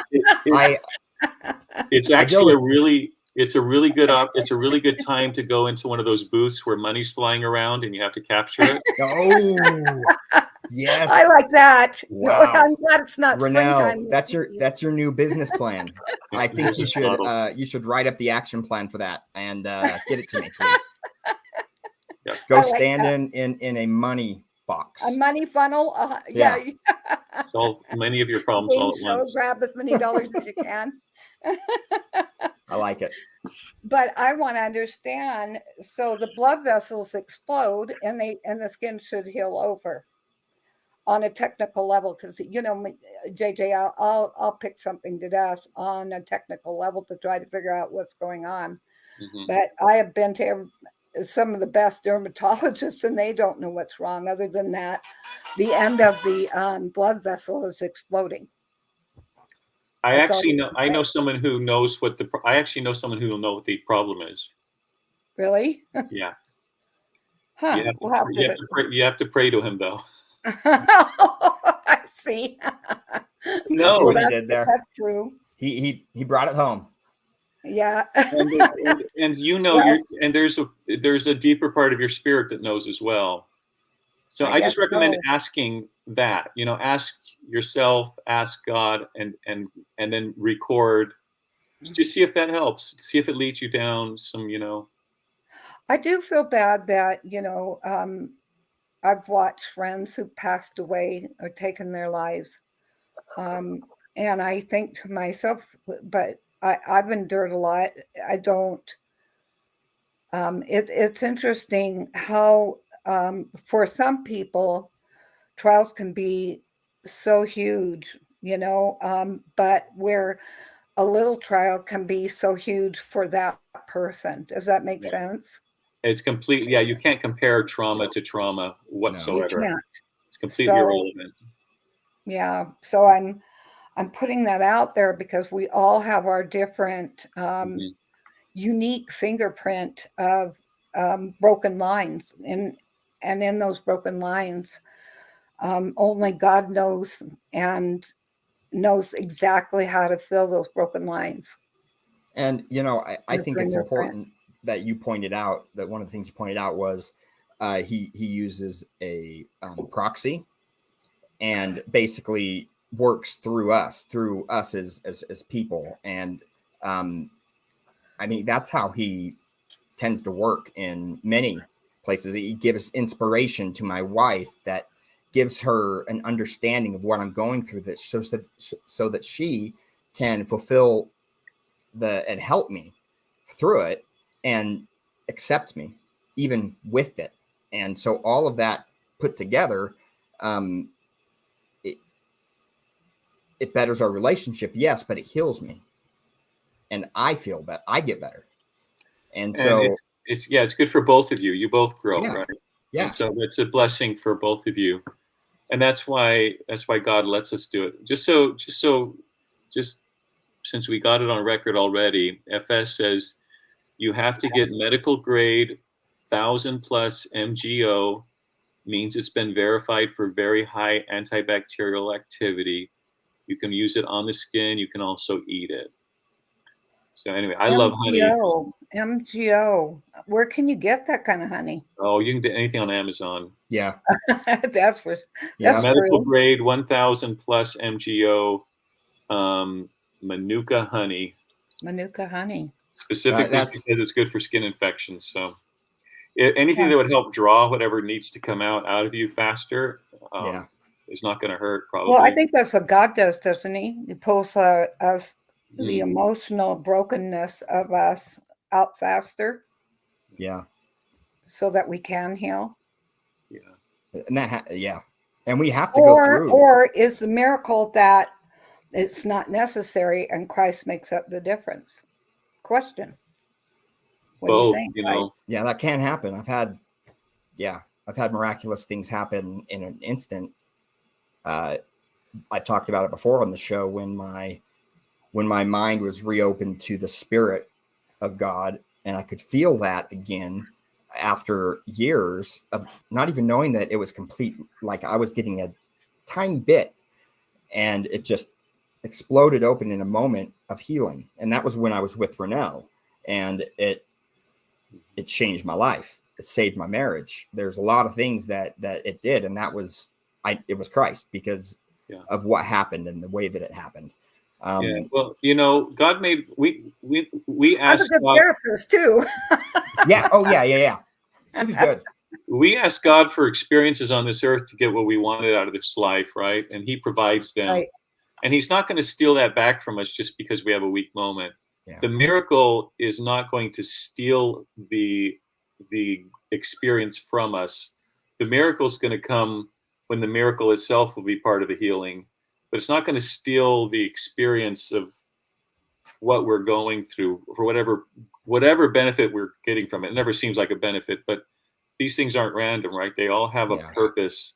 It's actually it's a really good time to go into one of those booths where money's flying around and you have to capture it. Oh, yes. I like that. Wow. I'm glad it's not Ranelle, springtime. that's your new business plan. I think Business model. you should write up the action plan for that and get it to me, please. Yeah. Go stand in a money box. A money funnel. Yeah. Solve many of your problems all at once. Grab as many dollars as you can. I like it. But I want to understand. So the blood vessels explode, and the skin should heal over on a technical level. Because JJ, I'll pick something to death on a technical level to try to figure out what's going on. Mm-hmm. But I have been to some of the best dermatologists, and they don't know what's wrong. Other than that, the end of the blood vessel is exploding. I know someone who knows what I actually know someone who will know what the problem is. Really? Yeah. Huh. You have to pray to him, though. I see. No, well, what he did there. That's true. He brought it home. Yeah. and there's a deeper part of your spirit that knows as well. So I just recommend asking that. Ask yourself, ask God, and then record. Just see if that helps. See if it leads you down some. I do feel bad that I've watched friends who passed away or taken their lives, and I think to myself, but I've endured a lot. I don't. It's interesting how for some people trials can be so huge, but where a little trial can be so huge for that person. Does that make sense? It's completely, you can't compare trauma to trauma whatsoever. You can't. It's completely irrelevant. Yeah. So I'm putting that out there because we all have our different unique fingerprint of broken lines. And in those broken lines, only God knows and knows exactly how to fill those broken lines. And, I think it's important that you pointed out that one of the things you pointed out was he uses a proxy and basically works through us as people. And I mean, that's how he tends to work in many places. He gives inspiration to my wife that gives her an understanding of what I'm going through, that so that she can fulfill and help me through it and accept me even with it. And so all of that put together, it betters our relationship, yes, but it heals me, and I feel that I get better. And so it's good for both of you. You both grow, right? Yeah. And so it's a blessing for both of you, and that's why God lets us do it. Just since we got it on record already, FS says you have to get medical grade 1,000+ MGO, means it's been verified for very high antibacterial activity. You can use it on the skin. You can also eat it. So anyway, I love honey. MGO. Where can you get that kind of honey? Oh, you can get anything on Amazon. Yeah. That's medical true. grade 1,000+ MGO Manuka honey. Manuka honey. Specifically, she says it's good for skin infections. So anything that would help draw whatever needs to come out of you faster is not going to hurt, probably. Well, I think that's what God does, doesn't he? He pulls us, the emotional brokenness of us out faster. Yeah. So that we can heal. Yeah. And and we have to go through. Or is the miracle that it's not necessary and Christ makes up the difference? Question. What do you think? Right? Yeah, that can happen. I've had miraculous things happen in an instant. I've talked about it before on the show when my mind was reopened to the Spirit of God, and I could feel that again after years of not even knowing that it was complete. Like I was getting a tiny bit, and it just exploded open in a moment of healing. And that was when I was with Ranelle, and it changed my life. It saved my marriage. There's a lot of things that it did, and it was Christ because of what happened and the way that it happened. Well, God made we asked I'm a good therapist too. Yeah. Oh yeah. She was good. we ask God for experiences on this earth to get what we wanted out of this life, right? And he provides them. Right. And he's not going to steal that back from us just because we have a weak moment. Yeah. The miracle is not going to steal the experience from us. The miracle is going to come when the miracle itself will be part of the healing, but it's not going to steal the experience of what we're going through for whatever benefit we're getting from it. It never seems like a benefit, but these things aren't random, right? They all have a purpose,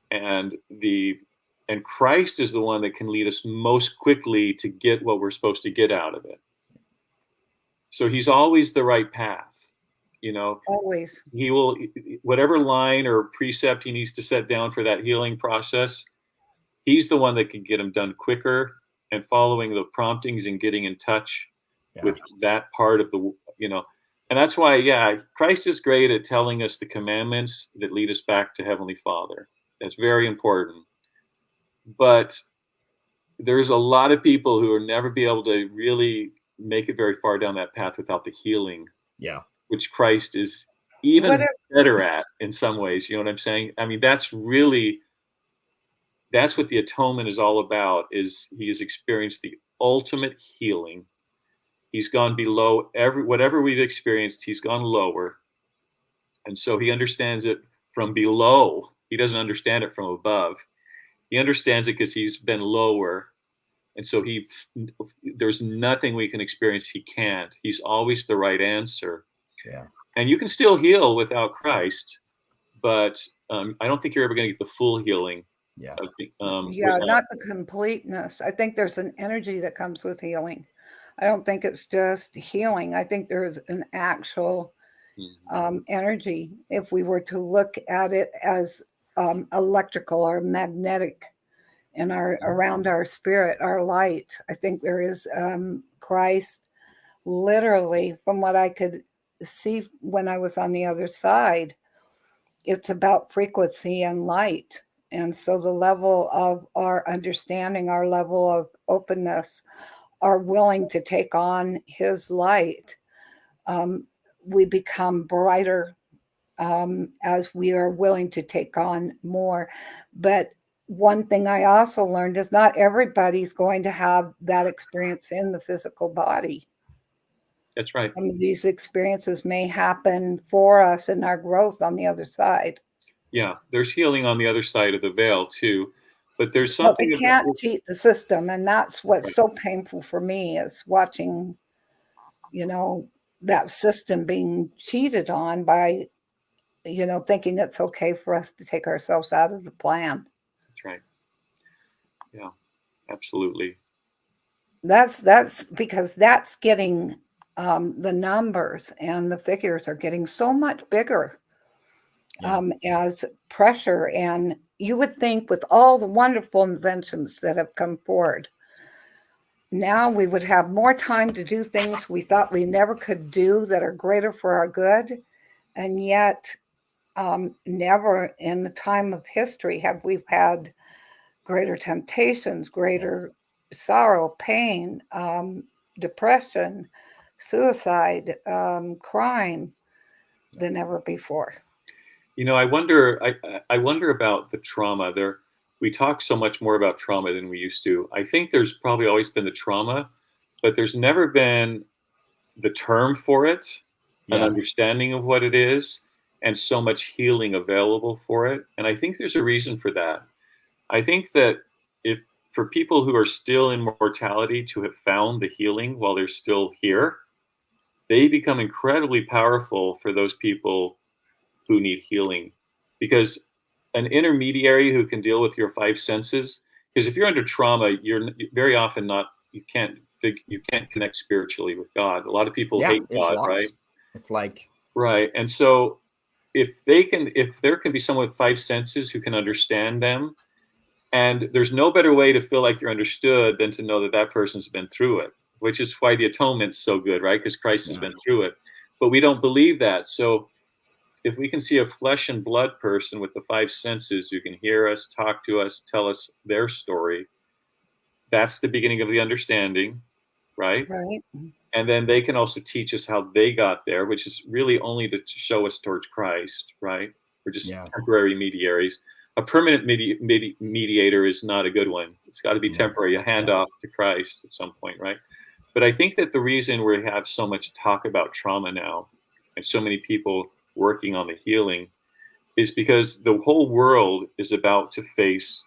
and Christ is the one that can lead us most quickly to get what we're supposed to get out of it. So he's always the right path, you know. Always. He will, whatever line or precept he needs to set down for that healing process, he's the one that can get them done quicker, and following the promptings and getting in touch with that part of the, you know. And that's why, Christ is great at telling us the commandments that lead us back to Heavenly Father. That's very important. But there's a lot of people who will never be able to really make it very far down that path without the healing. Yeah. Which Christ is even better at in some ways. You know what I'm saying? I mean, that's what the atonement is all about, is he has experienced the ultimate healing. He's gone below whatever we've experienced, he's gone lower. And so he understands it from below. He doesn't understand it from above. He understands it because he's been lower. And so there's nothing we can experience he can't. He's always the right answer. Yeah. And you can still heal without Christ, but I don't think you're ever going to get the full healing. Yeah. Not the completeness. I think there's an energy that comes with healing. I don't think it's just healing. I think there's an actual energy, if we were to look at it as electrical or magnetic in around our spirit, our light. I think there is Christ, literally, from what I could see when I was on the other side, it's about frequency and light. And so the level of our understanding, our level of openness, are willing to take on his light, we become brighter as we are willing to take on more. But one thing I also learned is not everybody's going to have that experience in the physical body. That's right. Some of these experiences may happen for us in our growth on the other side. Yeah, there's healing on the other side of the veil too. But there's something. But we can't cheat the system, and that's what's so painful for me, is watching, that system being cheated on by, thinking it's okay for us to take ourselves out of the plan. That's right. Yeah, absolutely. That's because that's getting the numbers and the figures are getting so much bigger as pressure. And you would think with all the wonderful inventions that have come forward, now we would have more time to do things we thought we never could do that are greater for our good. And yet, never in the time of history have we had greater temptations, greater sorrow, pain, depression, suicide, crime than ever before. I wonder about the trauma. We talk so much more about trauma than we used to. I think there's probably always been the trauma, but there's never been the term for it, an understanding of what it is, and so much healing available for it. And I think there's a reason for that. I think that for people who are still in mortality to have found the healing while they're still here, they become incredibly powerful for those people who need healing. Because an intermediary who can deal with your five senses, because if you're under trauma, you're very often you can't connect spiritually with God. A lot of people hate God, right? It's like, right. And so if there can be someone with five senses who can understand them, and there's no better way to feel like you're understood than to know that person's been through it, which is why the atonement's so good, right? Because Christ has been through it. But we don't believe that. So if we can see a flesh and blood person with the five senses who can hear us, talk to us, tell us their story, that's the beginning of the understanding, right? Right. And then they can also teach us how they got there, which is really only to show us towards Christ, right? We're just Yeah. temporary mediaries. A permanent mediator is not a good one. It's got to be Yeah. temporary, a handoff to Christ at some point, right? But I think that the reason we have so much talk about trauma now and so many people working on the healing is because the whole world is about to face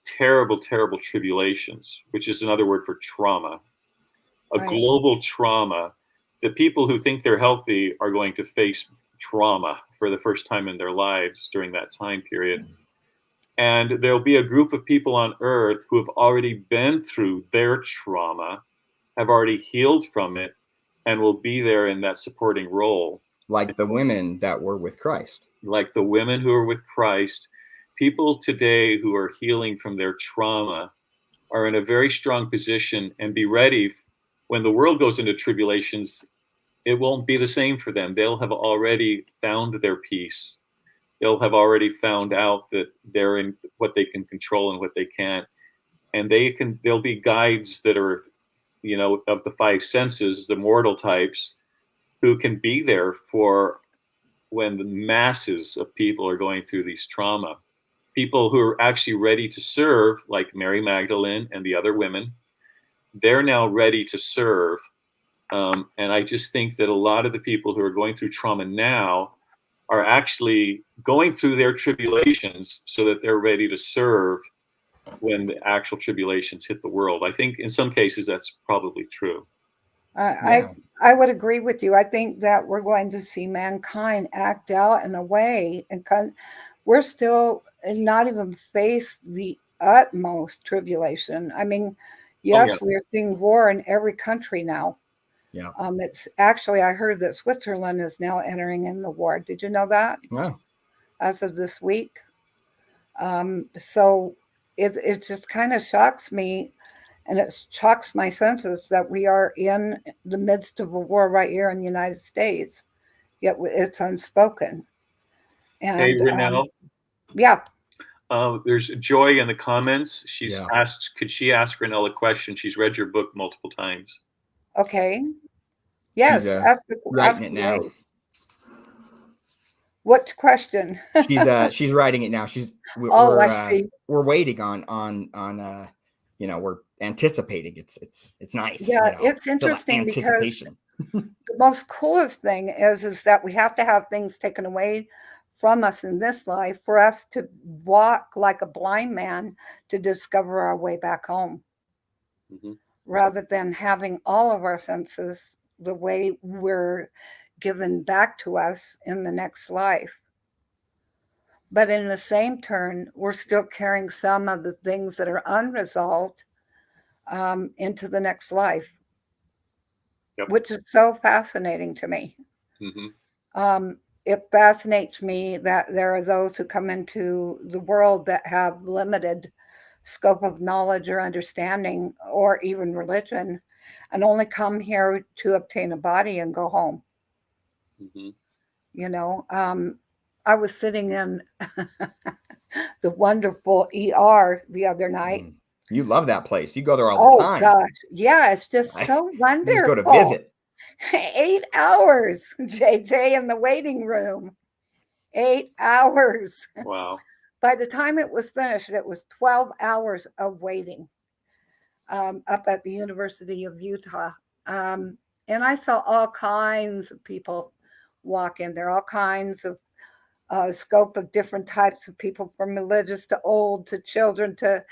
terrible, terrible tribulations, which is another word for trauma, a Right. global trauma. The people who think they're healthy are going to face trauma for the first time in their lives during that time period. And there'll be a group of people on earth who have already been through their trauma, have already healed from it, and will be there in that supporting role. Like the women that were with Christ. Like the women who are with Christ, people today who are healing from their trauma are in a very strong position and be ready when the world goes into tribulations. It won't be the same for them. They'll have already found their peace. They'll have already found out that they're in what they can control and what they can't. And there'll be guides that are, of the five senses, the mortal types, who can be there for when the masses of people are going through these trauma. People who are actually ready to serve, like Mary Magdalene and the other women, they're now ready to serve. And I just think that a lot of the people who are going through trauma now are actually going through their tribulations so that they're ready to serve when the actual tribulations hit the world. I think in some cases that's probably true. I would agree with you. I think that we're going to see mankind act out in a way, and we're still not even face the utmost tribulation. I mean, yes, we're seeing war in every country now. Yeah. It's actually, I heard that Switzerland is now entering in the war. Did you know that? Wow. As of this week. So it just kind of shocks me, and it shocks my senses that we are in the midst of a war right here in the United States, yet it's unspoken. And hey, Ranelle. Yeah. There's Joy in the comments. She's Yeah. asked, could she ask Ranelle a question? She's read your book multiple times. Okay. Yes. She's writing it now. What question? She's writing it now. I see. We're waiting on we're anticipating. It's nice. Yeah, it's interesting because the most coolest thing is that we have to have things taken away from us in this life for us to walk like a blind man to discover our way back home, rather than having all of our senses the way we're given back to us in the next life. But in the same turn, we're still carrying some of the things that are unresolved into the next life, which is so fascinating to me. It fascinates me that there are those who come into the world that have limited scope of knowledge or understanding or even religion, and only come here to obtain a body and go home. I was sitting in the wonderful ER the other night. You love that place. You go there all the time. Oh gosh, yeah, it's just so wonderful. Just go to visit. 8 hours, JJ, in the waiting room. 8 hours. Wow. By the time it was finished, it was 12 hours of waiting up at the University of Utah. And I saw all kinds of people walk in there, all kinds of scope of different types of people, from religious to old to children to,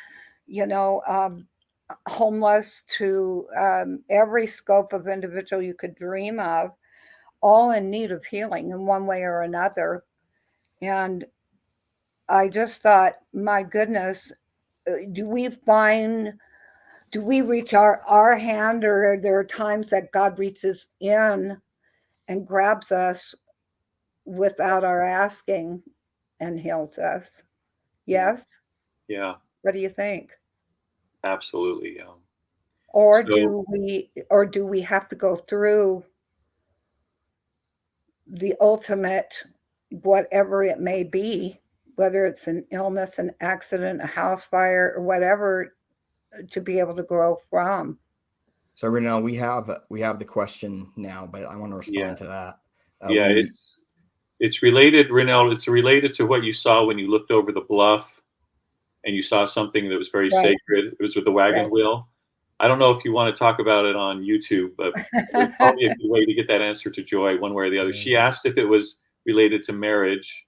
homeless to every scope of individual you could dream of, all in need of healing in one way or another. And I just thought, my goodness, do we reach our hand, or are there times that God reaches in and grabs us without our asking and heals us? Yes? Yeah. What do you think? Absolutely, yeah. Or do we have to go through the ultimate, whatever it may be, whether it's an illness, an accident, a house fire, or whatever, to be able to grow from? So Ranelle, we have the question now, but I want to respond to that. It's related, Ranelle, it's related to what you saw when you looked over the bluff and you saw something that was very Right. sacred. It was with the wagon Right. wheel. I don't know if you want to talk about it on YouTube, but there's probably a good way to get that answer to Joy one way or the other. She asked if it was related to marriage.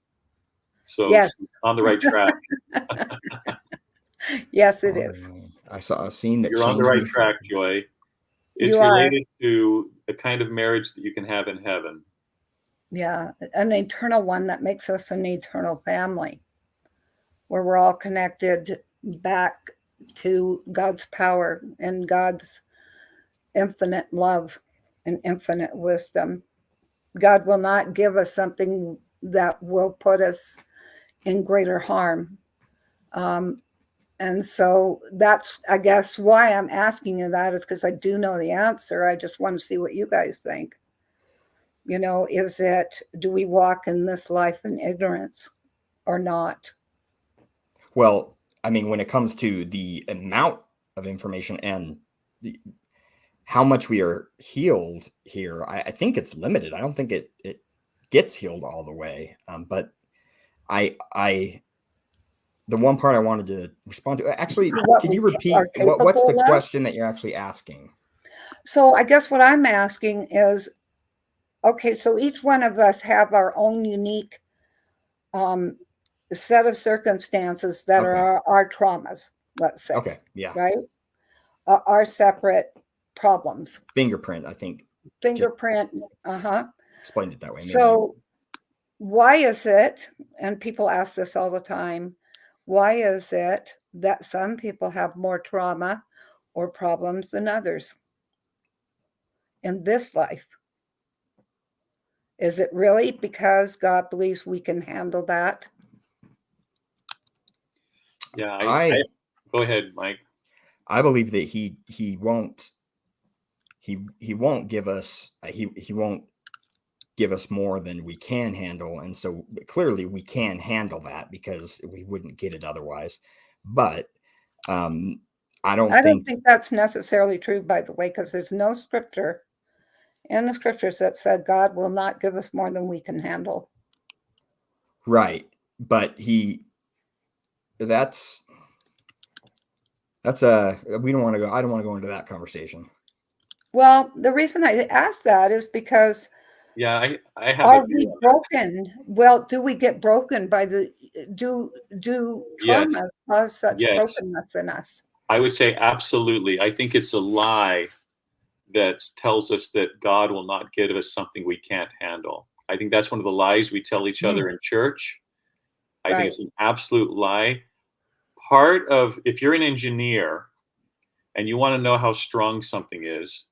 So Yes. she's on the right track. Yes, it is. I saw a scene that You're on the changed right me. track, Joy. It's You are. related to a kind of marriage that you can have in heaven. Yeah, an eternal one that makes us an eternal family, where we're all connected back to God's power and God's infinite love and infinite wisdom. God will not give us something that will put us in greater harm. And so that's, I guess, why I'm asking you that, is because I do know the answer. I just want to see what you guys think. You know, is it, do we walk in this life in ignorance or not? Well, I mean, when it comes to the amount of information and how much we are healed here, I think it's limited. I don't think it gets healed all the way. But the one part I wanted to respond to, actually, can you repeat what's the question that you're actually asking? So I guess what I'm asking is, okay, so each one of us have our own unique set of circumstances that are our traumas, let's say. Okay, yeah. Right? Our separate problems. Fingerprint, I think. Fingerprint, Explained it that way. So why is it, and people ask this all the time, why is it that some people have more trauma or problems than others in this life? Is it really because God believes we can handle that? Yeah, I go ahead, Mike. I believe that he won't give us he won't give us more than we can handle, and so clearly we can handle that because we wouldn't get it otherwise. But I don't think that's necessarily true, by the way, because there's no scripture in the scriptures that said God will not give us more than we can handle. Right, but that's we don't want to go. I don't want to go into that conversation. Well, the reason I asked that is because I have. Are we broken? Well, do we get broken by the do trauma cause such brokenness in us? I would say absolutely. I think it's a lie that tells us that God will not give us something we can't handle. I think that's one of the lies we tell each other in church. I think it's an absolute lie. Part of, if you're an engineer and you want to know how strong something is,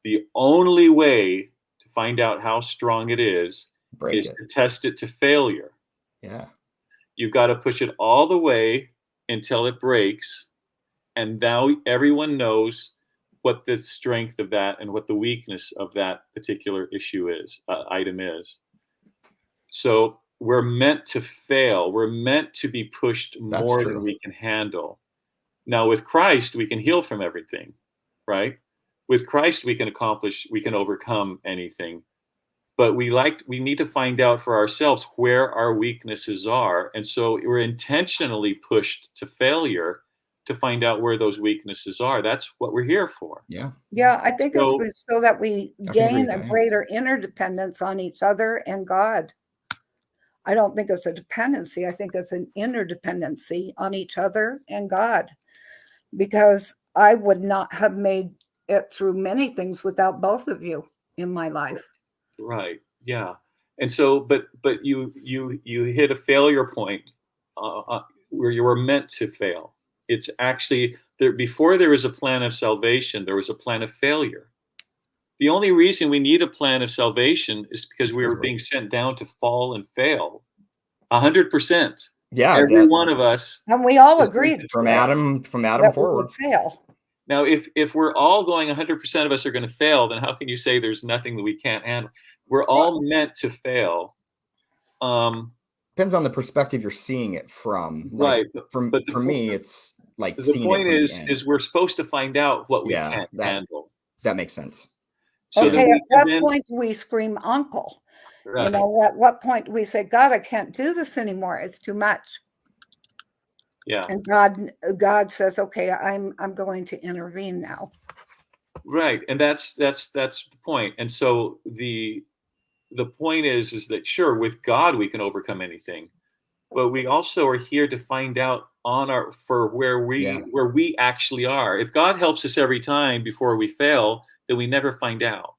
the only way to find out how strong it is to test it to failure. Yeah. You've got to push it all the way until it breaks. And now everyone knows what the strength of that and what the weakness of that particular issue is, item is. So we're meant to fail. We're meant to be pushed more than we can handle. Now with Christ, we can heal from everything, right? With Christ, we can overcome anything. But we need to find out for ourselves where our weaknesses are. And so we're intentionally pushed to failure to find out where those weaknesses are. That's what we're here for. Yeah. Yeah, I think it's so that we gain a greater interdependence on each other and God. I don't think it's a dependency. I think it's an interdependency on each other and God, because I would not have made it through many things without both of you in my life. Right. Yeah. And so, but you hit a failure point where you were meant to fail. It's actually there. Before there was a plan of salvation, there was a plan of failure. The only reason we need a plan of salvation is because we were being sent down to fall and fail 100%. Yeah. Every one of us. And we all agreed from Adam forward. Fail. Now, if we're all going 100% of us are going to fail, then how can you say there's nothing that we can't handle? We're all meant to fail. Depends on the perspective you're seeing it from. Right. For me, it's like the point is we're supposed to find out what we can't handle. That makes sense. So okay, at what point do we scream uncle? You know, at what point do we say, God, I can't do this anymore. It's too much. Yeah. And God says, okay, I'm going to intervene now. Right. And that's the point. And so the point is that sure, with God we can overcome anything, but we also are here to find out where we actually are. If God helps us every time before we fail, then we never find out.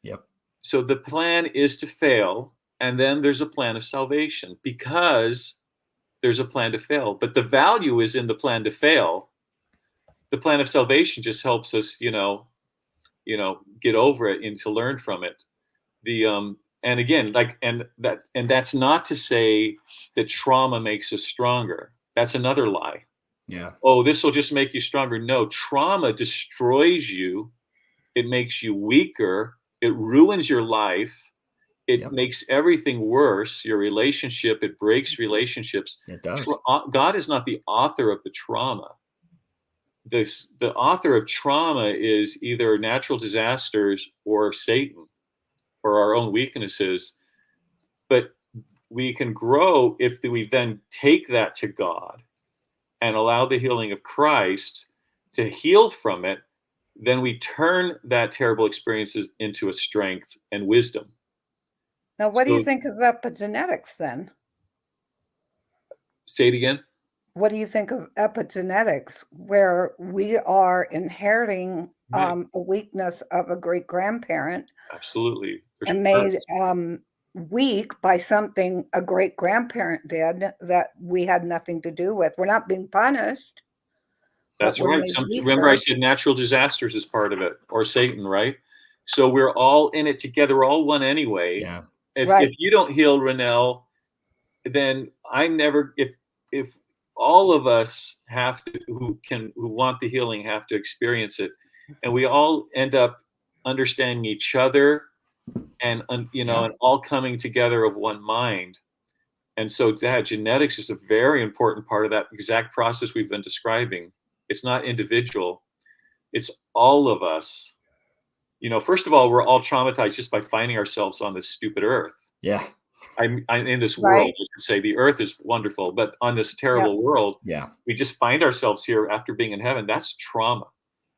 Yep. So the plan is to fail, and then there's a plan of salvation, because there's a plan to fail. But the value is in the plan to fail. The plan of salvation just helps us, get over it and to learn from it. And again, and that's not to say that trauma makes us stronger. That's another lie. Yeah. Oh, this will just make you stronger. No, trauma destroys you. It makes you weaker. It ruins your life. It makes everything worse. Your relationship, it breaks relationships. It does. God is not the author of the trauma. The author of trauma is either natural disasters or Satan or our own weaknesses. But we can grow if we then take that to God and allow the healing of Christ to heal from it. Then we turn that terrible experiences into a strength and wisdom. Now, what do you think of epigenetics then? Say it again. What do you think of epigenetics, where we are inheriting a weakness of a great-grandparent? Absolutely. And made weak by something a great-grandparent did that we had nothing to do with. We're not being punished. That's right. Remember I said natural disasters is part of it, or Satan, right? So we're all in it together. We're all one anyway. Yeah. If you don't heal, Ranelle, then if all of us have to, who want the healing, have to experience it, and we all end up understanding each other, and and all coming together of one mind. And so that genetics is a very important part of that exact process we've been describing. It's not individual, it's all of us. First of all, we're all traumatized just by finding ourselves on this stupid earth. Yeah. I'm in this world. You can say the earth is wonderful, but on this terrible world, we just find ourselves here after being in heaven. That's trauma.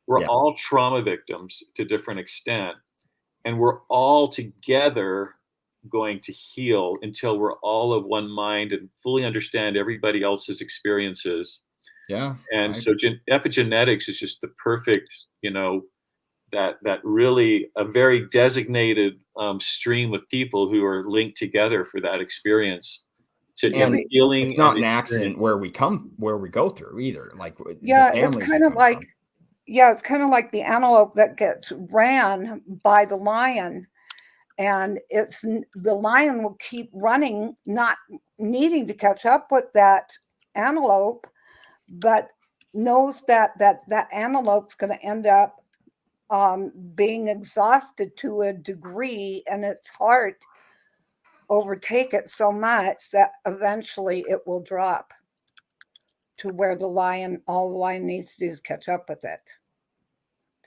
We're all trauma victims to different extent. And we're all together going to heal until we're all of one mind and fully understand everybody else's experiences. Yeah. And so epigenetics is just the perfect, that really a very designated stream of people who are linked together for that experience. And healing. It's not an accident where we go through either. Like it's kind of like it's kind of like the antelope that gets ran by the lion, and the lion will keep running, not needing to catch up with that antelope, but knows that antelope's going to end up being exhausted to a degree, and its heart overtake it so much that eventually it will drop to where all the lion needs to do is catch up with it.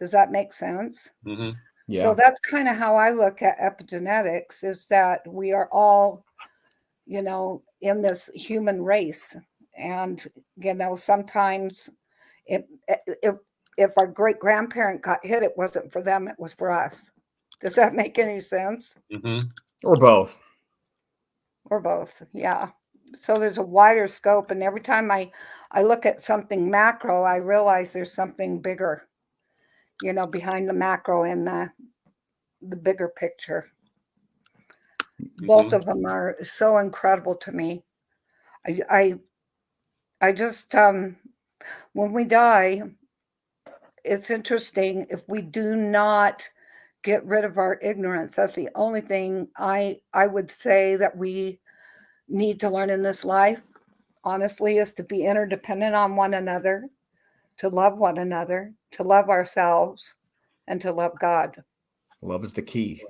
Does that make sense? Mm-hmm. Yeah. So that's kind of how I look at epigenetics, is that we are all, in this human race. And, sometimes if our great-grandparent got hit, it wasn't for them, it was for us. Does that make any sense? Mm-hmm. Or both. Or both, yeah. So there's a wider scope, and every time I look at something macro, I realize there's something bigger, behind the macro and the bigger picture. Mm-hmm. Both of them are so incredible to me. I just, when we die, it's interesting if we do not get rid of our ignorance. That's the only thing I would say that we need to learn in this life, honestly, is to be interdependent on one another, to love one another, to love ourselves, and to love God. Love is the key.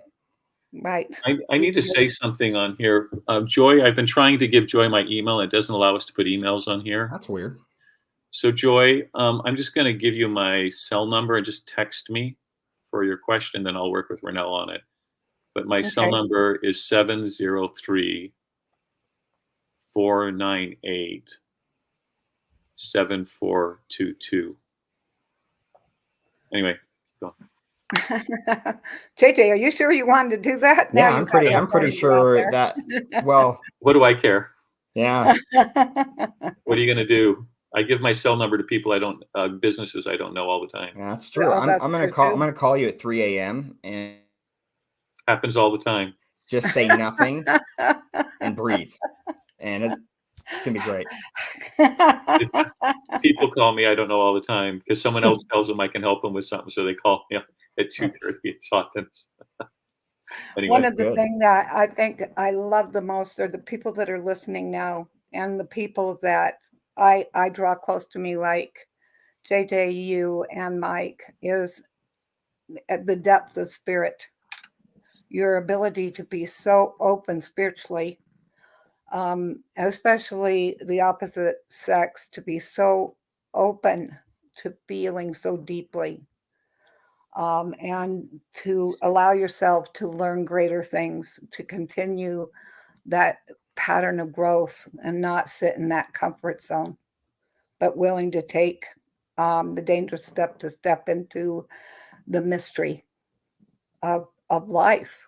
Right. I need to say something on here. Joy, I've been trying to give Joy my email. It doesn't allow us to put emails on here. That's weird. So Joy, I'm just going to give you my cell number and just text me for your question. Then I'll work with Ranelle on it. but my cell Okay. number is 703-498-7422. Anyway, go. JJ, are you sure you wanted to do that? Now Yeah, you've got I'm pretty authority out sure there. that, well, What do I care? yeah, What are you going to do? I give my cell number to people I don't, businesses I don't know all the time. that's true. Oh, that's I'm gonna true call. too. I'm gonna call you at 3 a.m. and Happens all the time. just say nothing and breathe, and it's gonna be great. People call me I don't know all the time because someone else tells them I can help them with something, so they call me at 2:30. It happens. Anyway, One That's of the good. things that I think I love the most are the people that are listening now, and the people that I draw close to me, like JJ, you, and Mike, is at the depth of spirit. Your ability to be so open spiritually, especially the opposite sex, to be so open to feeling so deeply, and to allow yourself to learn greater things, to continue that pattern of growth and not sit in that comfort zone, but willing to take the dangerous step to step into the mystery of life,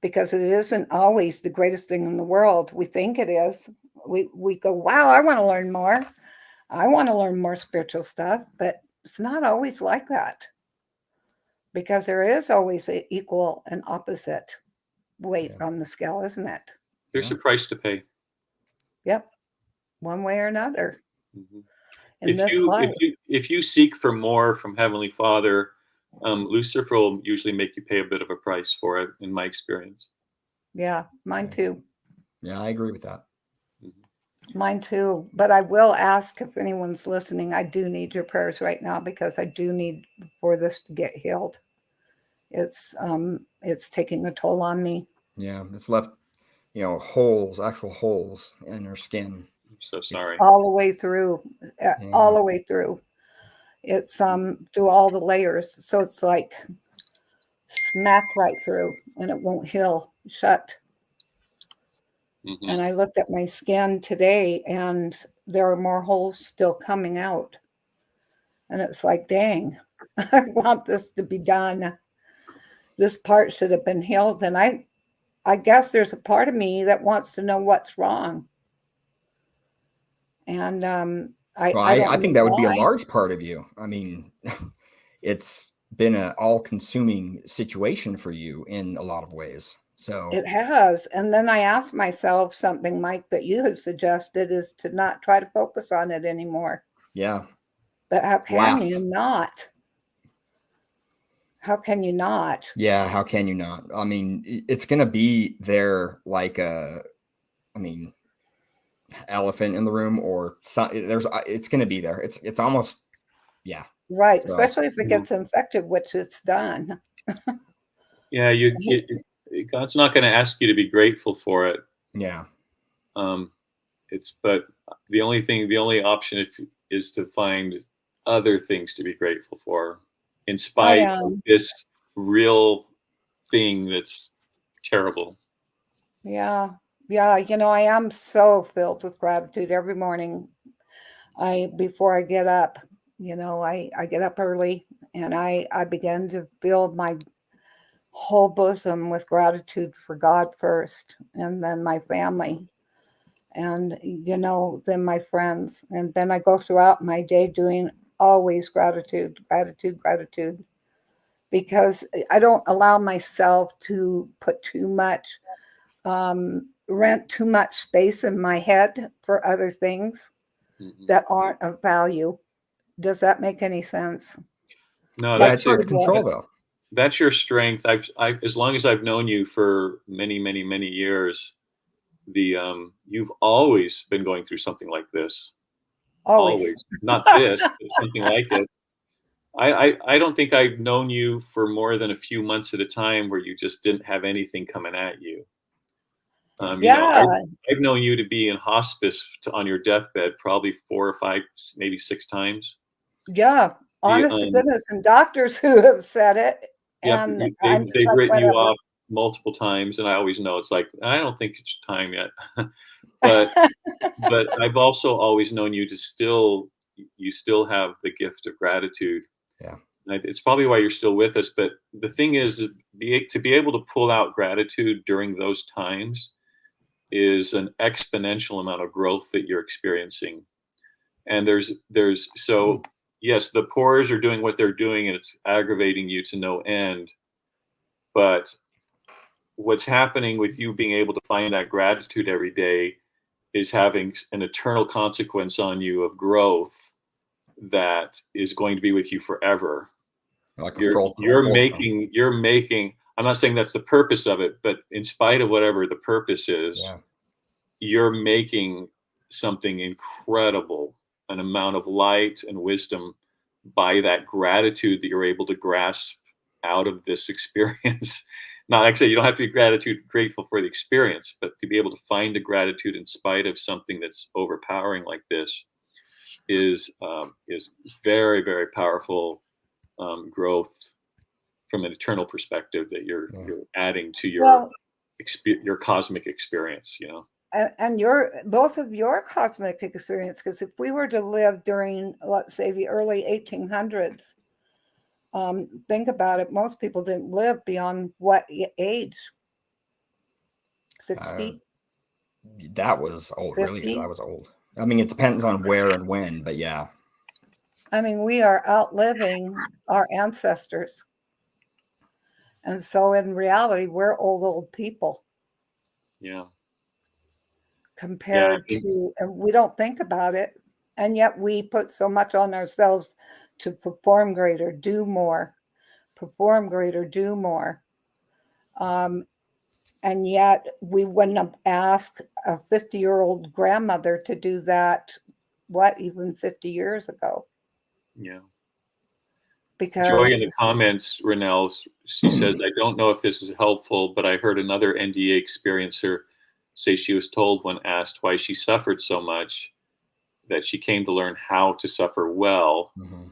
because it isn't always the greatest thing in the world. We think it is. We go, wow, I want to learn more. I want to learn more spiritual stuff, but it's not always like that, because there is always an equal and opposite weight Yeah. on the scale, isn't it? there's Yeah. a price to pay. Yep, one way or another Mhm. in this life. If you seek for more from Heavenly Father, Lucifer will usually make you pay a bit of a price for it, in my experience. Yeah, mine too. Yeah, I agree with that. Mhm. Mine too. But I will ask if anyone's listening. I do need your prayers right now, because I do need for this to get healed. It's taking a toll on me. Yeah, it's left, holes, actual holes in her skin. I'm so It's sorry. All the way through, yeah, all the way through. It's through all the layers. So it's like smack right through, and it won't heal shut. Mhm. And I looked at my skin today, and there are more holes still coming out. And it's like, dang, I want this to be done. This part should have been healed. And I guess there's a part of me that wants to know what's wrong. And well, I don't I know think that would be a why. large part of you. I mean, it's been an all-consuming situation for you in a lot of ways. So It has. And then I asked myself something, Mike, that you have suggested, is to not try to focus on it anymore. yeah, But how can laugh. you not? How can you not? Yeah, how can you not? I mean, it's gonna be there like I mean, elephant in the room, or it's gonna be there. It's almost, yeah. Right. So Especially if it gets infected, which it's done. Yeah, God's not going to ask you to be grateful for it. yeah, Um, but the only option is to find other things to be grateful for, in I spite of am. this real thing that's terrible. Yeah. Yeah. I am so filled with gratitude every morning. Before I get up, I get up early, and I begin to fill my whole bosom with gratitude for God first, and then my family, and then my friends, and then I go throughout my day doing always gratitude, gratitude, gratitude, because I don't allow myself to put too much, rent too much space in my head for other things Mhm. that aren't of value. Does that make any sense? No, yeah. Like It's hard to for the control though. that's your strength. As long as I've known you for many, many, many years, you've always been going through something like this. always. Always, not this, but something like it. I don't think I've known you for more than a few months at a time where you just didn't have anything coming at you. Yeah, I've known you to be in hospice on your deathbed probably 4 or 5, maybe 6 times. yeah. You, Honest to goodness, and doctors who have said it, yeah, and I'm just they've like, written you whatever. off. multiple times, and I always know it's like, I don't think it's time yet. but but I've also always known you to you still have the gift of gratitude. Yeah. It's probably why you're still with us. But the thing is, to be able to pull out gratitude during those times is an exponential amount of growth that you're experiencing. And so yes, the pores are doing what they're doing, and it's aggravating you to no end. But what's happening with you being able to find that gratitude every day is having an eternal consequence on you of growth that is going to be with you forever. Like a You're making, I'm not saying that's the purpose of it, but in spite of whatever the purpose is, yeah. you're making something incredible, an amount of light and wisdom by that gratitude that you're able to grasp out of this experience. Not like I say, you don't have to be grateful for the experience, but to be able to find the gratitude in spite of something that's overpowering like this is very, very powerful growth from an eternal perspective that you're adding to your cosmic experience, you know. And both of your cosmic experience, because if we were to live during, let's say, the early 1800s, think about it, most people didn't live beyond what age? 60? That was old, 50? really. That was old. I mean, it depends on where and when, but yeah. I mean, we are outliving our ancestors. And so in reality, we're old people. Yeah. Compared to, and we don't think about it. And yet we put so much on ourselves to perform greater, do more, perform greater, do more. And yet we wouldn't have asked a 50-year-old grandmother to do that, even 50 years ago. Yeah. Because Joy in the comments, Ranelle, she says, I don't know if this is helpful, but I heard another NDA experiencer say she was told when asked why she suffered so much that she came to learn how to suffer well. Mm-hmm.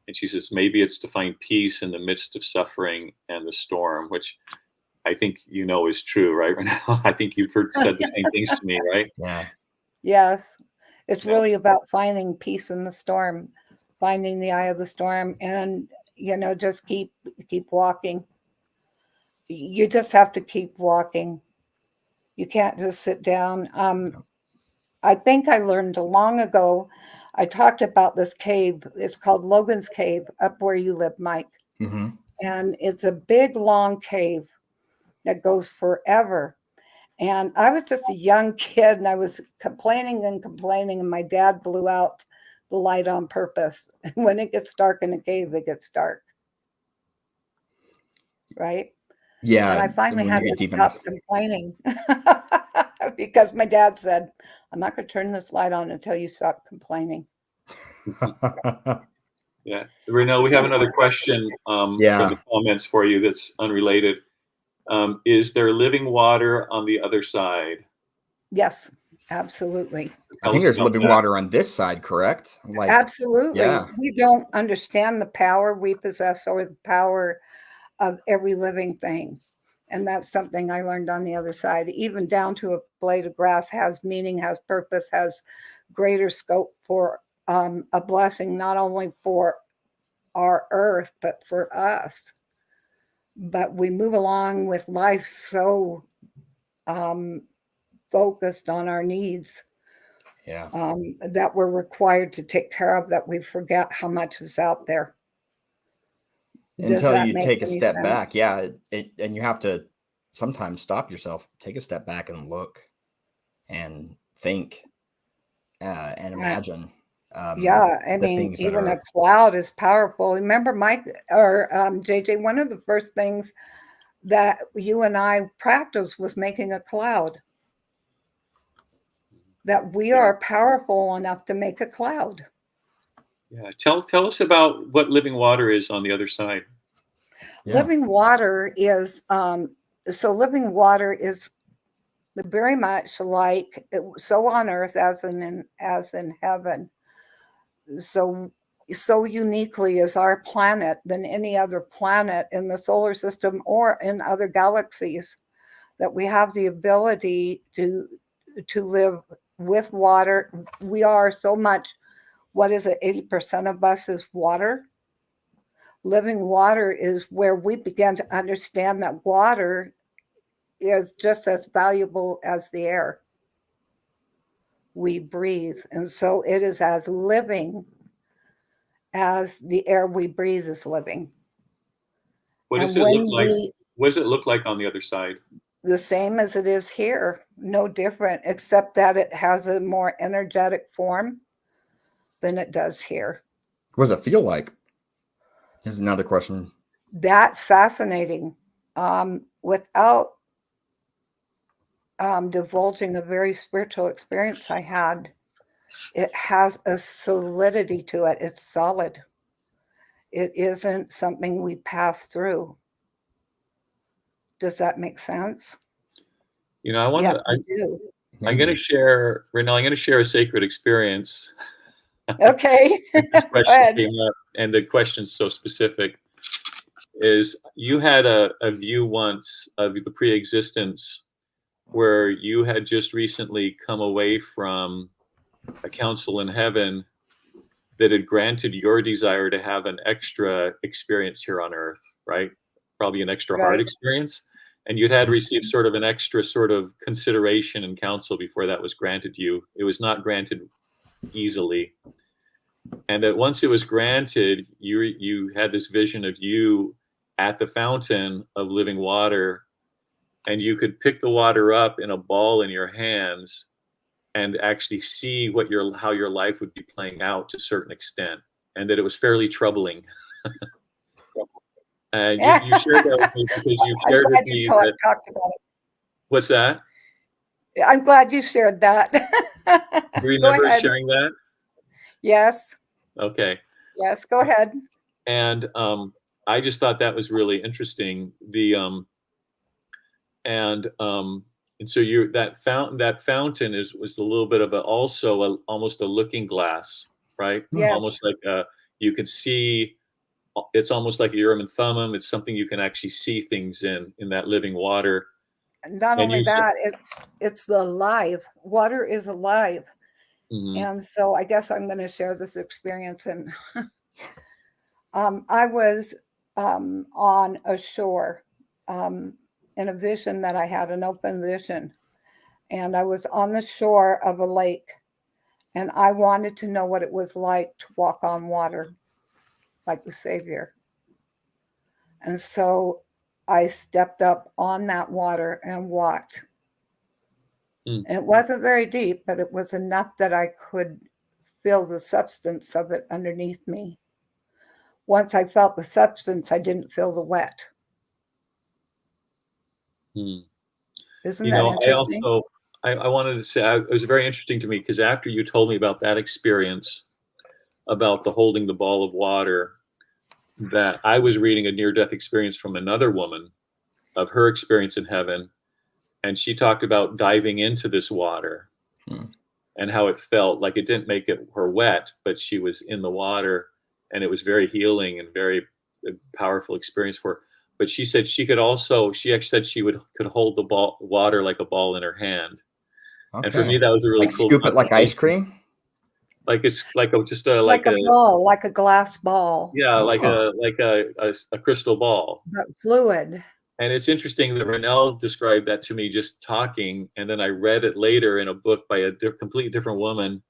And she says, maybe it's to find peace in the midst of suffering and the storm, which I think you know is true, right, Ranelle? I think you've said the same things to me, right? Yeah. Yes. It's really about finding peace in the storm, finding the eye of the storm, and, just keep walking. You just have to keep walking. You can't just sit down. I think I learned long ago, I talked about this cave. It's called Logan's Cave up where you live, Mike. Mm-hmm. And it's a big, long cave that goes forever. And I was just a young kid, and I was complaining, and my dad blew out the light on purpose. When it gets dark in a cave, it gets dark. Right? Yeah. And I finally had to stop complaining because my dad said, I'm not going to turn this light on until you stop complaining. Yeah. Ranelle, we have another question from the comments for you that's unrelated. Is there living water on the other side? Yes, absolutely. I think there's living water on this side, correct? Absolutely. Yeah. We don't understand the power we possess or the power of every living thing. And that's something I learned on the other side. Even down to a blade of grass has meaning, has purpose, has greater scope for a blessing, not only for our earth, but for us. But we move along with life so focused on our needs that we're required to take care of, that we forget how much is out there. Until you take a step back. Yeah. And you have to sometimes stop yourself, take a step back and look and think and imagine. I mean, even a cloud is powerful. Remember, Mike or JJ, one of the first things that you and I practiced was making a cloud. That we are powerful enough to make a cloud. Yeah. Tell us about what living water is on the other side. Yeah. Living water is living water is very much like so on earth as in heaven. So so uniquely as our planet than any other planet in the solar system or in other galaxies, that we have the ability to live with water. We are so much, what is it, 80% of us is water. Living water is where we begin to understand that water is just as valuable as the air we breathe. And so it is as living as the air we breathe is living. What does And it look when like? What does it look like on the other side? the same as it is here, no different, except that it has a more energetic form than it does here. What does it feel like? Here's another question. That's fascinating. Without divulging a very spiritual experience I had, it has a solidity to it. It's solid. It isn't something we pass through. Does that make sense? You know, I want Yeah, to. I do. I'm going to share, Ranelle. I'm going to share a sacred experience. Okay. This Go question ahead. came up, and the question's so specific. Is you had a view once of the pre-existence where you had just recently come away from a council in heaven that had granted your desire to have an extra experience here on earth, right? Probably an extra hard Right. experience. And you'd had received sort of an extra sort of consideration and counsel before that was granted you. It was not granted easily. And that once it was granted, you had this vision of you at the fountain of living water, and you could pick the water up in a ball in your hands and actually see what how your life would be playing out to a certain extent, and that it was fairly troubling. And you shared that with me because you shared with me that. Talked about What's that? it. I'm glad you shared that. Do you remember sharing that? Yes. Okay. Yes. Go ahead. And I just thought that was really interesting. And so that fountain was a little bit of almost a looking glass, right? Yes. Almost like you could see. It's almost like a Urim and Thummim. It's something you can actually see things in that living water. Not only that, it's the alive. Water is alive. Mm-hmm. And so I guess I'm going to share this experience. And I was on a shore in a vision that I had, an open vision. And I was on the shore of a lake. And I wanted to know what it was like to walk on water like the Savior. And so I stepped up on that water and walked. And it wasn't very deep, but it was enough that I could feel the substance of it underneath me. Once I felt the substance, I didn't feel the wet. Isn't that interesting? I wanted to say, it was very interesting to me because after you told me about that experience, about the holding the ball of water, that I was reading a near-death experience from another woman of her experience in heaven. And she talked about diving into this water and how it felt like it didn't make her wet, but she was in the water, and it was very healing and very powerful experience for her. But she said she actually said she could hold the water like a ball in her hand. Okay. And for me, that was a really cool. Scoop it like ice cream. Like it's like a ball, like a glass ball. Yeah, like a crystal ball. But fluid. And it's interesting that Ranelle described that to me just talking, and then I read it later in a book by a completely different woman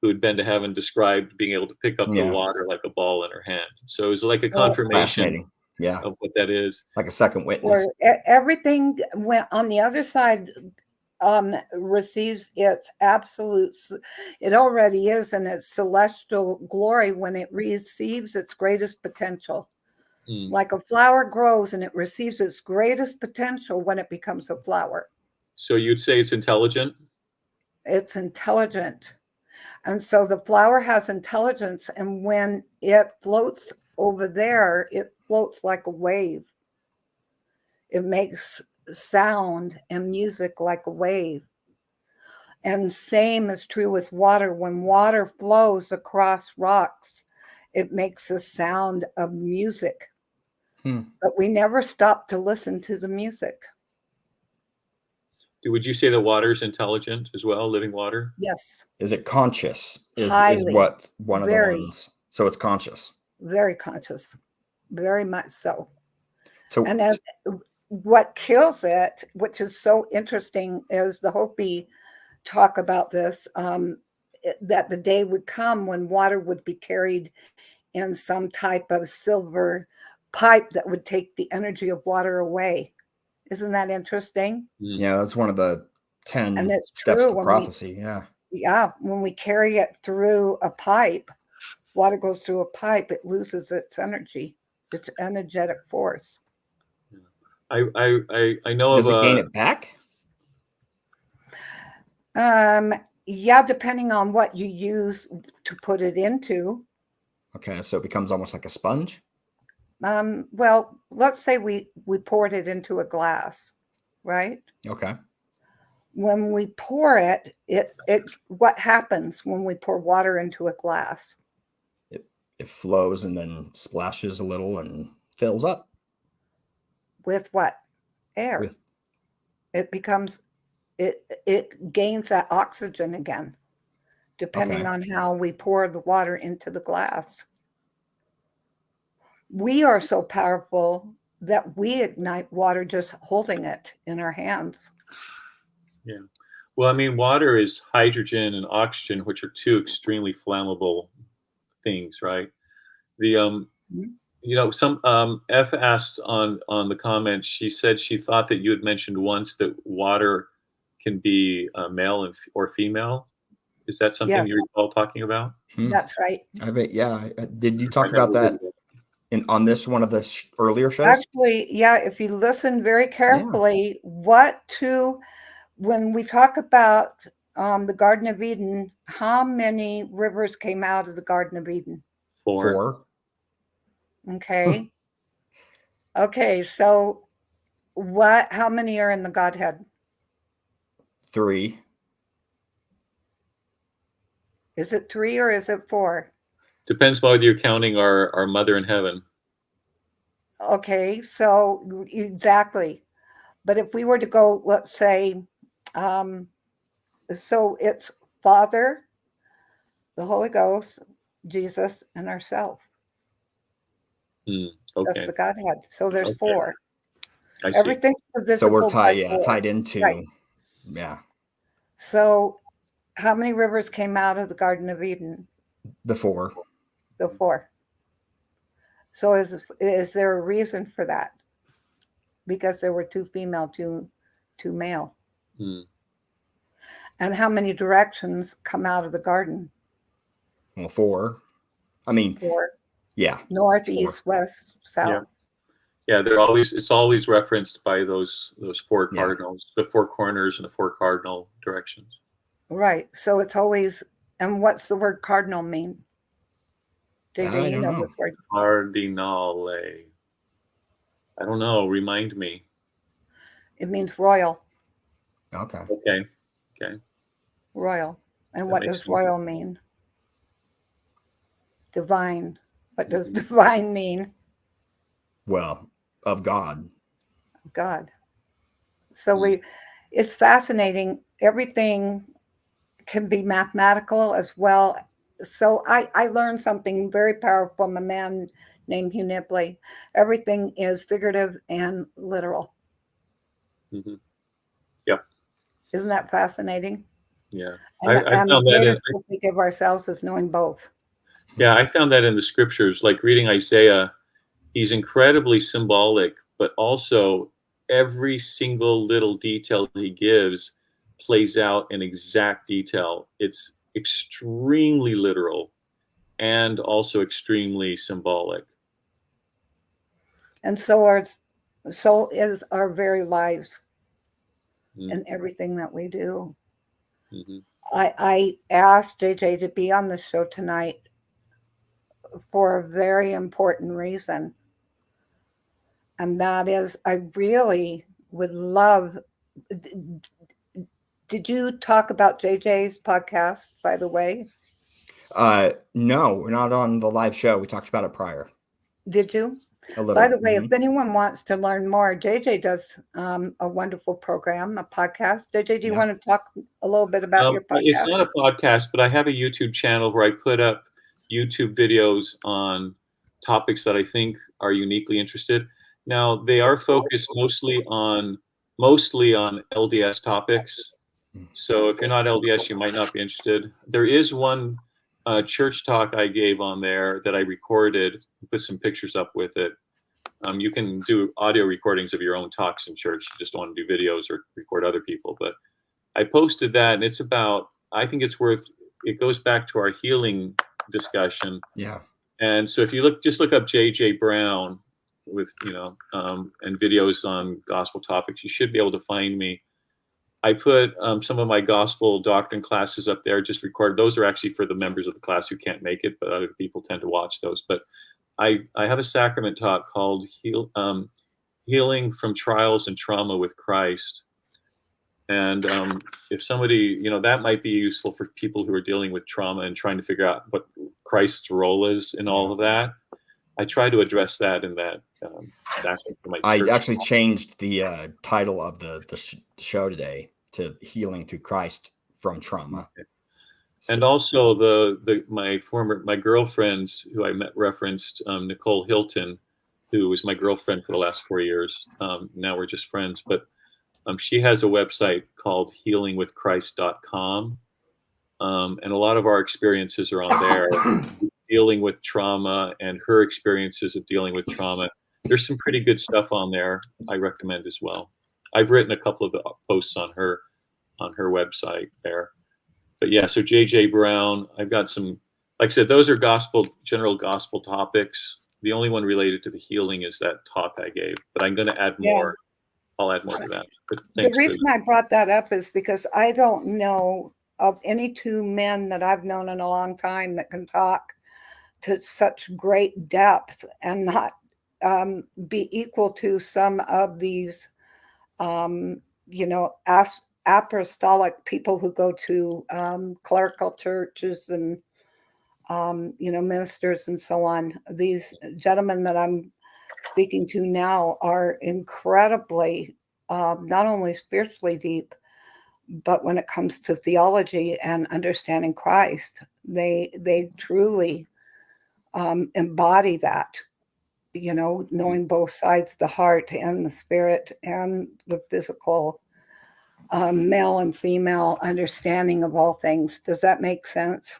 who had been to heaven, described being able to pick up the water like a ball in her hand. So it was like a confirmation of what that is. Like a second witness. Everything went on the other side. Receives its absolute, it already is in its celestial glory when it receives its greatest potential. Like a flower grows and it receives its greatest potential when it becomes a flower. So you'd say it's intelligent? It's intelligent. And so the flower has intelligence, and when it floats over there, it floats like a wave. It makes sound and music like a wave. And same is true with water. When water flows across rocks It makes the sound of music. Hmm. But we never stop to listen to the music. Would you say that water is intelligent as well, living water? Yes, Is it conscious? Is highly, what one of the very, ones? So it's conscious. very conscious, very much so. So And as, what kills it, which is so interesting, is the Hopi talk about this, that the day would come when water would be carried in some type of silver pipe that would take the energy of water away. Isn't that interesting? Mm. yeah, that's one of the And 10 it's steps true to prophecy. when we carry it through a pipe, water goes through a pipe, it loses its energy, its energetic force. I know Does of it gain a it back? Yeah, depending on what you use to put it into. Okay, so it becomes almost like a sponge. Well, let's say we poured it into a glass, right? Okay. When we pour it, what happens when we pour water into a glass? It flows and then splashes a little and fills up With what? Air. with. It becomes it gains that oxygen again, depending Okay. on how we pour the water into the glass. We are so powerful that we ignite water just holding it in our hands. Yeah. Well, I mean, water is hydrogen and oxygen, which are two extremely flammable things, right? The Mhm. some F asked on the comments. She said she thought that you had mentioned once that water can be male or female. Is that something Yes, you recall talking about? that's right. I bet. Yeah. Did you I talk about never that visited. on this one of the earlier shows? Actually, yeah, if you listen very Yeah. carefully, when we talk about the Garden of Eden, how many rivers came out of the Garden of Eden? 4. 4, Okay. Okay, so how many are in the Godhead? 3. Is it 3 or is it 4? Depends whether you're counting our mother in heaven. Okay, so exactly. But if we were to go, let's say, so it's Father, the Holy Ghost, Jesus, and ourselves. That's Okay. the Godhead. So there's Okay. 4. I see. Everything's So we're divisible by 4. tied into. Right. Yeah. So how many rivers came out of the Garden of Eden? The 4. The 4. So is there a reason for that? Because there were 2 female, 2 male. Hmm. And how many directions come out of the garden? Well, 4. I mean, 4. yeah. North, It's 4. east, west, south. Yeah, it's always referenced by those 4 Yeah. cardinals, the 4 corners and the 4 cardinal directions. Right. So it's always, and what's the word cardinal mean? JJ, I you don't know know. this word. Cardinale. I don't know. Remind me. It means royal. Okay. Okay. Royal. And That what makes does sense. royal mean? Divine. What does Mhm. divine mean? Well, of God. God. So Mm. it's fascinating. Everything can be mathematical as well. So I learned something very powerful from a man named Hugh Nibley. Everything is figurative and literal. Mhm. Yep. Isn't that fascinating? Yeah. And I the found that in greatest gift we give ourselves is knowing both. I found that in the scriptures, like reading Isaiah. He's incredibly symbolic, but also every single little detail he gives plays out in exact detail. It's extremely literal and also extremely symbolic. And so is our very lives and everything that we do. Mm-hmm. I asked JJ to be on the show tonight for a very important reason. And that is, I really would love. Did you talk about JJ's podcast, by the way? No, we're not on the live show. We talked about it prior Did you? a little. By the way, Mhm. if anyone wants to learn more, JJ does a wonderful program, a podcast. JJ, do you Yeah. want to talk a little bit about your It's podcast? not a podcast, but I have a YouTube channel where I put up YouTube videos on topics that I think are uniquely interested. Now, they are focused mostly on LDS topics. So if you're not LDS, you might not be interested. There is one church talk I gave on there that I recorded, put some pictures up with it. You can do audio recordings of your own talks in church. You just don't want to do videos or record other people. But I posted that, and it's about, I think it's worth, it goes back to our healing discussion. Yeah. And so if you just look up J.J. Brown with, and videos on gospel topics, you should be able to find me. I put some of my gospel doctrine classes up there, just recorded. Those are actually for the members of the class who can't make it, but other people tend to watch those. But I have a sacrament talk called Healing from Trials and Trauma with Christ. And if somebody, that might be useful for people who are dealing with trauma and trying to figure out what Christ's role is in all of that. I try to address that in that sacrament for my church. I actually changed the title of the show today to Healing Through Christ from Trauma. Okay. And also my girlfriends who I met referenced Nicole Hilton, who was my girlfriend for the last 4 years. Now we're just friends, but she has a website called healingwithchrist.com. And a lot of our experiences are on there, dealing with trauma and her experiences of dealing with trauma. There's some pretty good stuff on there I recommend as well. I've written a couple of posts on her website there. But yeah, so J.J. Brown, I've got some, like I said, those are general gospel topics. The only one related to the healing is that talk I gave, but I'm going to add more. I'll add more to that. But the reason I brought that up is because I don't know of any two men that I've known in a long time that can talk to such great depth and not be equal to some of these, apostolic people who go to clerical churches and, ministers and so on. These gentlemen that I'm speaking to now are incredibly not only spiritually deep, but when it comes to theology and understanding Christ, they truly embody that, knowing both sides, the heart and the spirit and the physical, male and female understanding of all things. Does that make sense?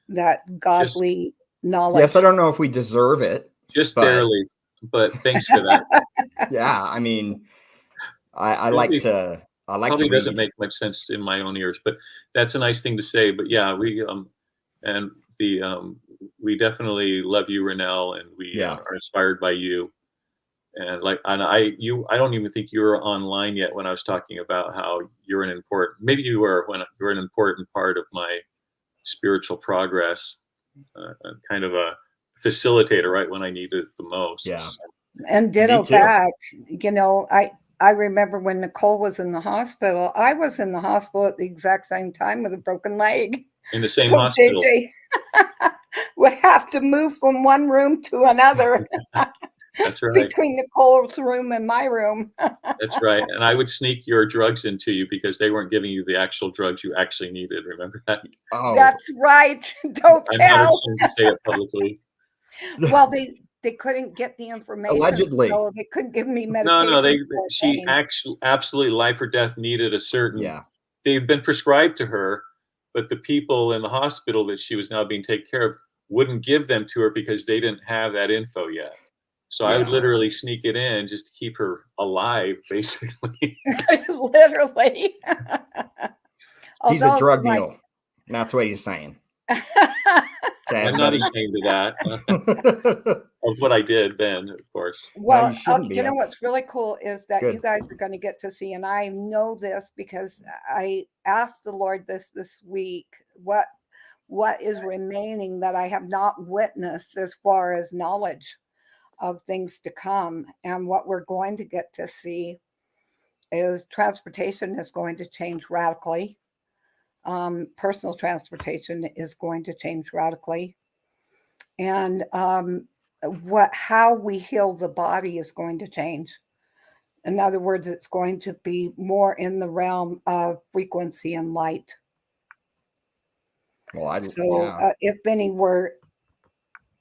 That godly knowledge. Yes, I don't know if we deserve it. Just barely, but thanks for that. Yeah, I mean, I like to Probably read. Doesn't make much sense in my own ears, but that's a nice thing to say. But yeah, we definitely love you, Ranelle, and we are inspired by you. And I don't even think you were online yet when I was talking about how you're maybe you were when you're an important part of my spiritual progress, kind of a facilitator right when I needed it the most. Yeah. And ditto back, I remember when Nicole was in the hospital, I was in the hospital at the exact same time with a broken leg. In the same hospital. JJ would have to move from one room to another. That's right. Between Nicole's room and my room. That's right. And I would sneak your drugs into you because they weren't giving you the actual drugs you actually needed. Remember that? Oh, that's right. Don't I'm tell. not ashamed to say it publicly. Well, they couldn't get the information. Allegedly. So they couldn't give me medication. No, she actually absolutely life or death needed a certain. Yeah. They've been prescribed to her, but the people in the hospital that she was now being taken care of wouldn't give them to her because they didn't have that info yet. So I would literally sneak it in just to keep her alive, basically. Literally. He's a drug mule. That's what he's saying. Okay, I'm not ashamed of that. Of what I did then, of course. Well, you know what's really cool is that you guys are going to get to see, and I know this because I asked the Lord this week, what is remaining that I have not witnessed as far as knowledge of things to come. And what we're going to get to see is transportation is going to change radically. personal transportation is going to change radically. And how we heal the body is going to change. In other words, it's going to be more in the realm of frequency and light. Well, So if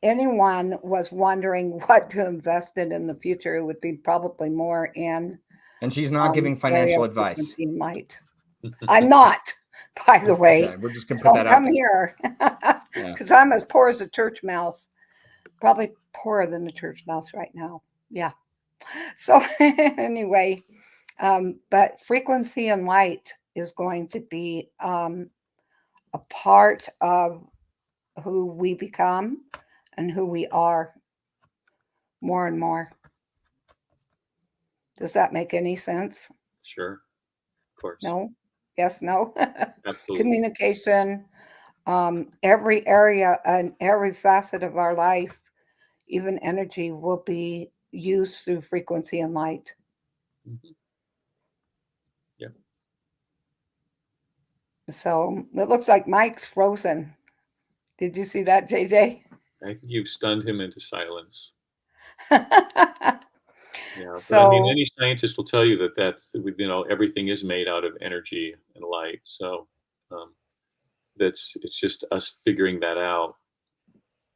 anyone was wondering what to invest in the future, it would be probably more in. And she's not giving financial advice. Frequency and light. I'm not, by the way. Okay, we're just gonna put that out Come there. here, because I'm as poor as a church mouse. Probably poorer than a church mouse right now. Yeah. So anyway, but frequency and light is going to be a part of who we become and who we are more and more. Does that make any sense? Sure. Of course. No? Yes, no? Absolutely. Communication, every area and every facet of our life, even energy, will be used through frequency and light. Mm-hmm. Yeah. So it looks like Mike's frozen. Did you see that, JJ? I think you've stunned him into silence. Yeah, So, but I mean, any scientist will tell you that everything is made out of energy and light. So it's just us figuring that out.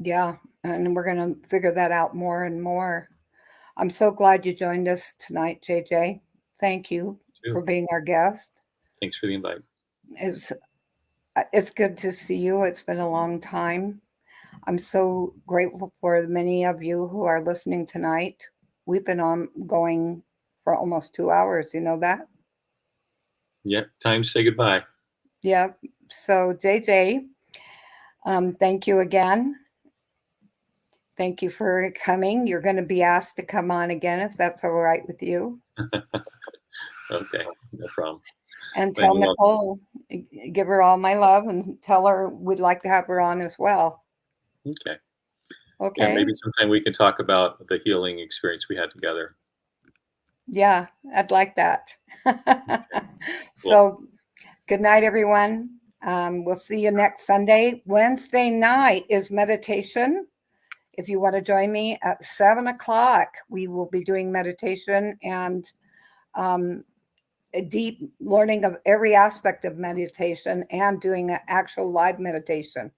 yeah, and we're going to figure that out more and more. I'm so glad you joined us tonight, JJ. Thank you for being our guest. Thanks for the invite. It's good to see you. It's been a long time. I'm so grateful for many of you who are listening tonight. We've been going for almost 2 hours. You know that? Yeah, time to say goodbye. Yeah. So, JJ, thank you again. Thank you for coming. You're going to be asked to come on again if that's all right with you. Okay, no problem. And tell Nicole, give her all my love and tell her we'd like to have her on as well. Okay. Okay. Yeah, maybe sometime we can talk about the healing experience we had together. Yeah, I'd like that. Okay. So, good night, everyone. We'll see you next Sunday. Wednesday night is meditation. If you want to join me at 7:00, we will be doing meditation and a deep learning of every aspect of meditation and doing an actual live meditation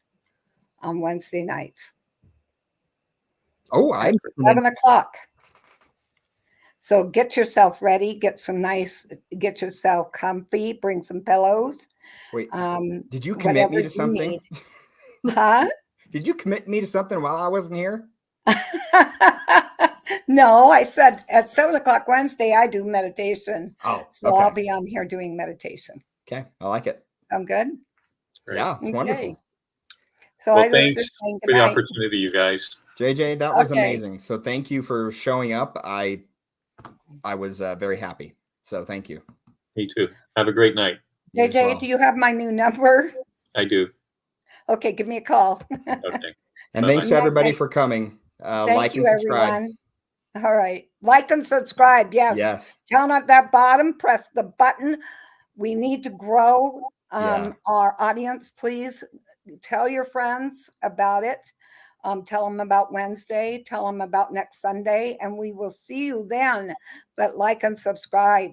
on Wednesday nights. Oh, at 7:00. So get yourself ready, get yourself comfy, bring some pillows. Wait, did you commit me to something? Huh? Did you commit me to something while I wasn't here? No, I said at 7:00 Wednesday, I do meditation. Oh, so okay. I'll be on here doing meditation. Okay, I like it. Sound good? Yeah, it's wonderful. So well, I was thanks just saying for the opportunity, you guys. JJ, that was amazing. So thank you for showing up. I was very happy. So thank you. Me too. Have a great night. JJ, do you have my new number? I do. Okay, give me a call. Okay. And thanks to everybody for coming. Like and subscribe. Everyone. All right. Like and subscribe. Yes. Yes. Down at that bottom, press the button. We need to grow our audience. Please tell your friends about it. Tell them about Wednesday. Tell them about next Sunday. And we will see you then. But like and subscribe,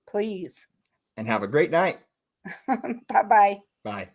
please. And have a great night. Bye-bye. Bye.